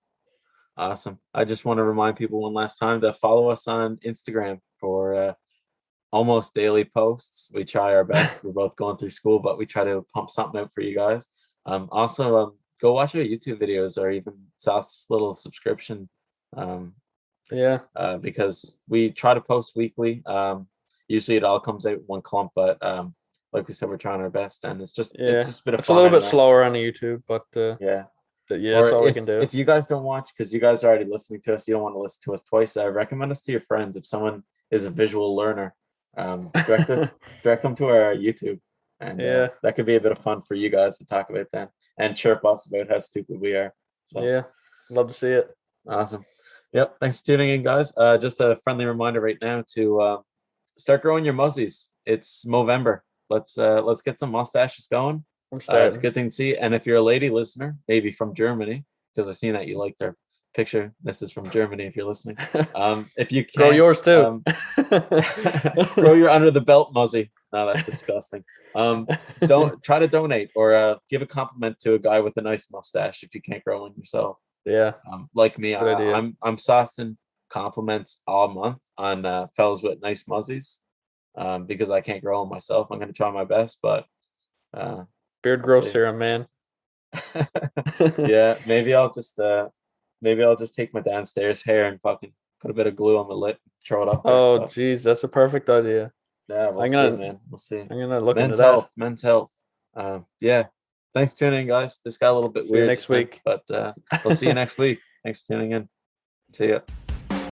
Awesome. I just want to remind people one last time to follow us on Instagram for almost daily posts. We try our best. We're both going through school, but we try to pump something out for you guys. Also, go watch our YouTube videos or even South's little subscription. Yeah. Because we try to post weekly. Usually it all comes out in one clump, but like we said, we're trying our best, and it's just a bit of It's a fun little bit anyway. slower on the YouTube, but Yeah. that's all we can do. If you guys don't watch, because you guys are already listening to us, you don't want to listen to us twice. Recommend us to your friends. If someone is a visual learner, direct them to our YouTube, and that could be a bit of fun for you guys to talk about then and chirp us about how stupid we are. So yeah, love to see it. awesome. Yep. Thanks for tuning in, guys. Just a friendly reminder right now to start growing your muzzies. It's Movember. Let's get some mustaches going. It's a good thing to see. And if you're a lady listener, maybe from Germany, because I've seen that you liked our picture. This is from Germany. If you're listening, if you can grow yours too, grow your under the belt muzzy. No, that's disgusting. Don't try to donate or give a compliment to a guy with a nice mustache if you can't grow one yourself. Yeah. Like me, Good idea. I'm saucing compliments all month on fellas with nice muzzies. Because I can't grow them myself. I'm gonna try my best, but beard growth serum, man. Yeah, maybe I'll just take my downstairs hair and fucking put a bit of glue on my lip, throw it up there. Oh, geez, that's a perfect idea. Yeah, we'll see, man. We'll see. I'm gonna look Men's into health, that. men's health. Yeah. Thanks for tuning in, guys. This got a little bit weird next week, but we'll see you next week. Thanks for tuning in. See ya.